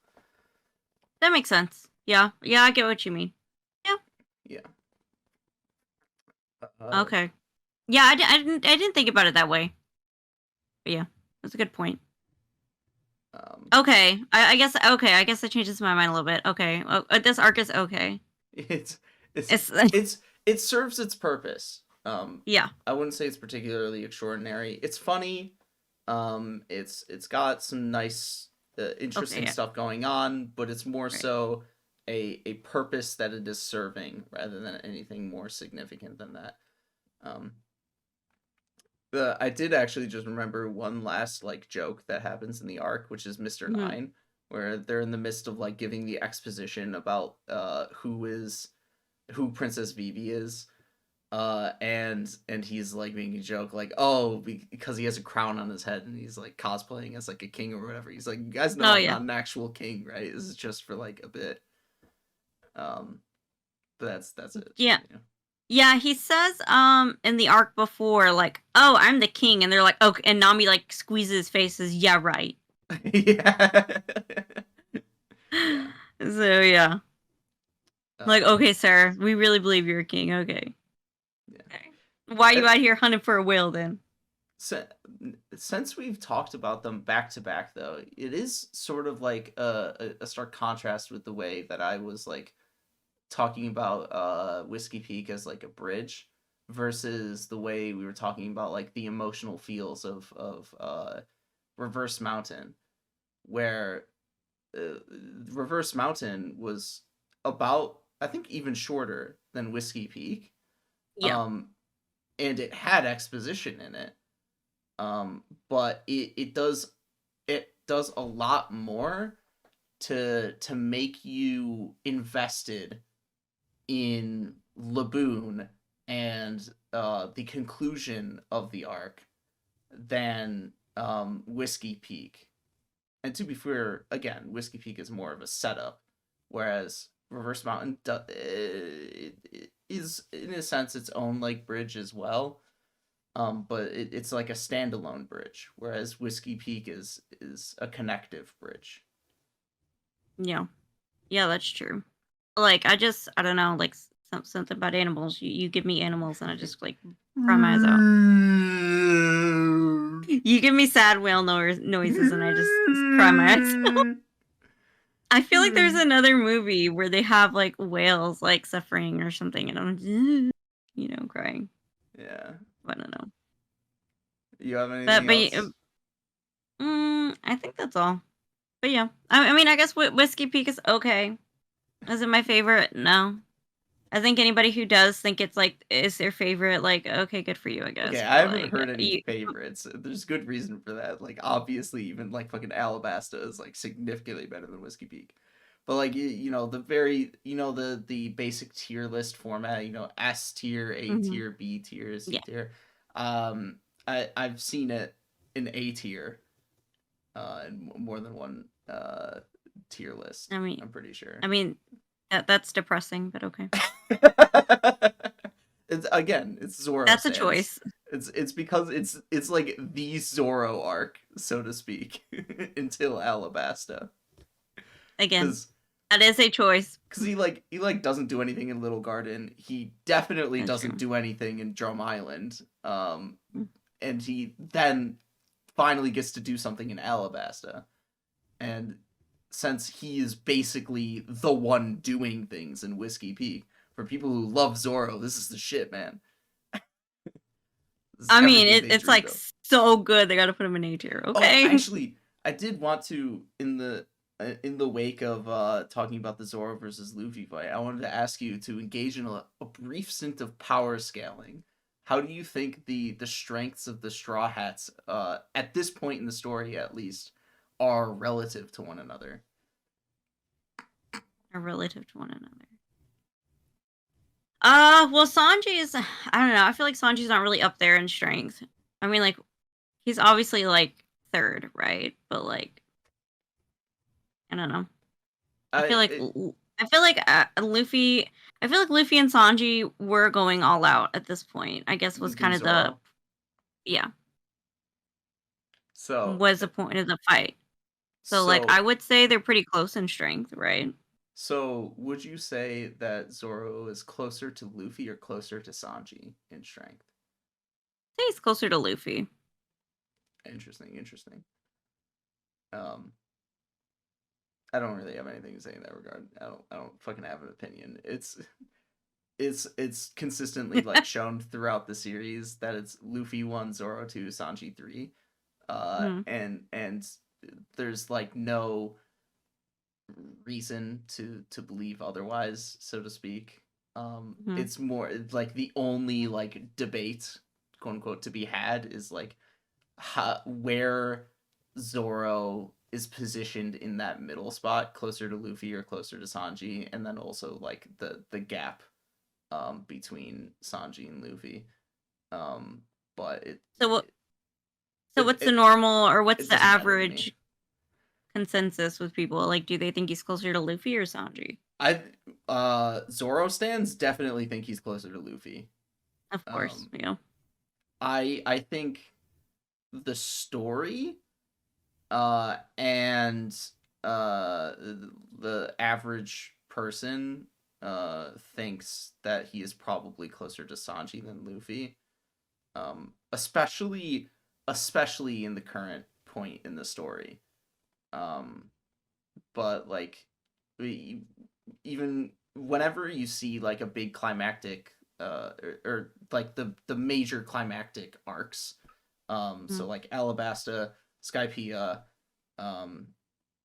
That makes sense. Yeah. Yeah, I get what you mean. Yeah. Yeah. Okay. Yeah, I didn't think about it that way. But yeah, that's a good point. Um, Okay. I guess that changes my mind a little bit. Okay. This arc is okay. it's it's It's it's it serves its purpose. yeah. I wouldn't say it's particularly extraordinary. It's funny. It's got some nice, Okay, interesting yeah. stuff going on, but it's more Right. so a purpose that it is serving rather than anything more significant than that. Um, I did actually just remember one last like joke that happens in the arc, which is Mr. Mhm. Nine, where they're in the midst of like giving the exposition about who Princess Vivi is, and he's like making a joke like, oh, because he has a crown on his head and he's like cosplaying as like a king or whatever. He's like, you guys know Oh I'm yeah. not an actual king, right? This is just for like a bit. Um, but that's it. Yeah. Yeah. Yeah, he says in the arc before, like, oh, I'm the king, and they're like, okay, and Nami like squeezes his face, says, yeah, right. Yeah. Yeah. So yeah. Like, Um, okay, sir, we really believe you're a king. Okay. yeah. Okay. Why are Uh, you out here hunting for a whale then? si- since we've talked about them back to back, though, it is sort of like a stark contrast with the way that I was like talking about Whiskey Peak as like a bridge versus the way we were talking about like the emotional feels of Reverse Mountain, where uh, Reverse Mountain was about, I think, even shorter than Whiskey Peak, Yeah. um, and it had exposition in it, but it does a lot more to make you invested in Laboon and the conclusion of the arc than Whiskey Peak. And to be fair, again, Whiskey Peak is more of a setup, whereas Reverse Mountain is in a sense its own like bridge as well. But it's like a standalone bridge, whereas Whiskey Peak is a connective bridge. Yeah. Yeah, that's true. Like, I don't know, like something about animals. You give me animals, and I just like cry my eyes out. You give me sad whale noises, and I just cry my eyes out. I feel like there's another movie where they have like whales like suffering or something, and I'm crying. Yeah. I don't know. You have But anything but else? I think that's all. But yeah, I mean, I guess Whiskey Peak is okay. Is it my favorite? No. I think anybody who does think it's like is their favorite, like, okay, good for you, I Okay, guess. I But haven't like, heard any you, favorites. There's good reason for that. Like obviously, even like fucking Alabasta is like significantly better than Whiskey Peak. But like the very the basic tier list format. S tier, A mhm. tier, B tier, C Yeah. tier. Um, I've seen it in A tier, in more than one tier list. I mean, I'm pretty sure. I mean, that's depressing, but okay. It's Zoro That's a stance. choice. It's because it's like the Zoro arc, so to speak. until Alabasta. Again, Because that is a choice. he doesn't do anything in Little Garden. He definitely That's doesn't true. do anything in Drum Island. And he then finally gets to do something in Alabasta. And since he is basically the one doing things in Whiskey Peak, for people who love Zoro, this is the shit, man. This is I mean, everything they it's dreamed like of. so good. They got to put him in A tier. Oh, Okay. actually, I did want to in the wake of talking about the Zoro versus Luffy fight, I wanted to ask you to engage in a brief stint of power scaling. How do you think the strengths of the Straw Hats, at this point in the story at least, are relative to one another? Are relative to one another. Well, Sanji is. I don't know. I feel like Sanji's not really up there in strength. I mean, like, he's obviously like third, right? But like, I don't know. I I feel like it, I feel like Luffy. I feel like Luffy and Sanji were going all out at this point. I guess was Luffy and kind of the, Zoro. yeah, So was the point of the fight. So like, I so would say they're pretty close in strength, right? so would you say that Zoro is closer to Luffy or closer to Sanji in strength? I say he's closer to Luffy. Interesting, interesting. Um, I don't really have anything to say in that regard. I don't fucking have an opinion. It's consistently like shown throughout the series that it's Luffy 1, Zoro 2, Sanji 3. Hmm. And there's like no reason to believe otherwise, so to speak. Hmm. It's more like the only like debate, quote unquote, to be had is like where Zoro is positioned in that middle spot, closer to Luffy or closer to Sanji, and then also like the gap between Sanji and Luffy. Um, but So what? So it what's the it normal or what's it the doesn't matter to me. average consensus with people? Like, do they think he's closer to Luffy or Sanji? I Zoro stands definitely think he's closer to Luffy. Of course, Um, yeah. I think the story and uh the average person thinks that he is probably closer to Sanji than Luffy. Especially in the current point in the story. Um but like we, even whenever you see like a big climactic or like the major climactic arcs, Mm-hmm. so like Alabasta, Skypiea, um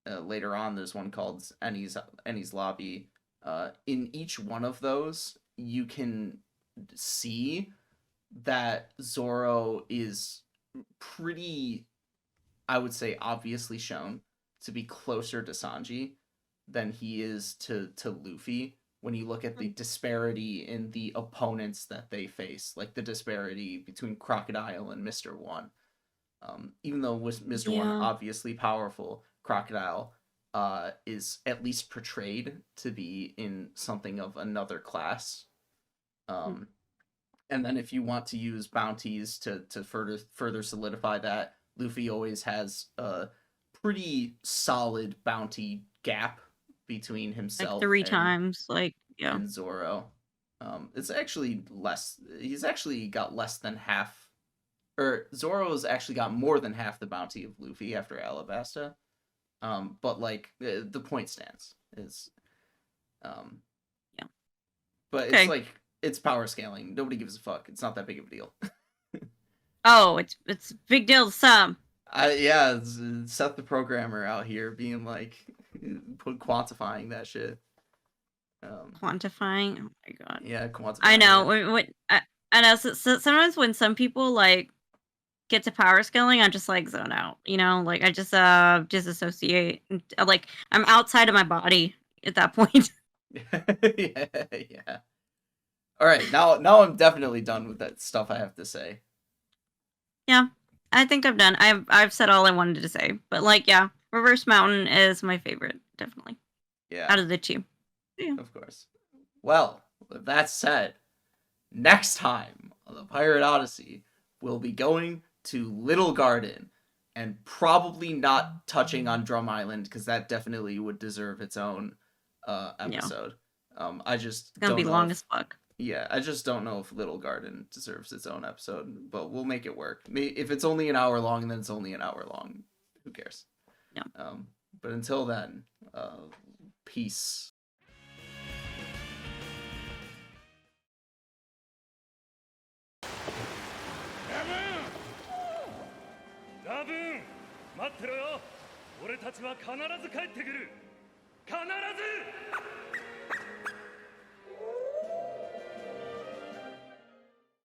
later on there's one called Eni's Lobby. In each one of those you can see that Zoro is pretty, I would say, obviously shown to be closer to Sanji than he is to Luffy when you look at the disparity in the opponents that they face, like the disparity between Crocodile and Mr. One. Even though Mr. One Yeah. obviously powerful, Crocodile is at least portrayed to be in something of another class. Um, and then if you want to use bounties to further solidify that, Luffy always has a pretty solid bounty gap between Like himself 3 times. Like, yeah. and Zoro. It's actually less. He's actually got less than half, or Zoro's actually got more than half the bounty of Luffy after Alabasta. But like the point stands is, um, Yeah. but it's Okay. like it's power scaling. Nobody gives a fuck. It's not that big of a deal. Oh, it's a big deal to some. Yeah, it's Seth the programmer out here being like, quantifying that shit. Um, Quantifying. Oh my god. yeah, I quantifying know. it. I know. So sometimes when some people like get to power scaling, I just like zone out. You know, like I just disassociate. Like I'm outside of my body at that point. Yeah, yeah. All right, now I'm definitely done with that stuff I have to say. Yeah, I think I'm done. I've said all I wanted to say. But like, yeah, Reverse Mountain is my favorite, definitely Yeah, out of the two. Yeah. of course. Well, with that said, next time on the Pirate Odyssey, we'll be going to Little Garden. and probably not touching on Drum Island because that definitely would deserve its own Yeah. episode. I just It's gonna don't be know long if as fuck. yeah, I just don't know if Little Garden deserves its own episode, but we'll make it work. If it's only an hour long, then it's only an hour long. Who cares? Yeah. But until then, peace. ラブーン待ってろよ俺たちは必ず帰ってくる必ず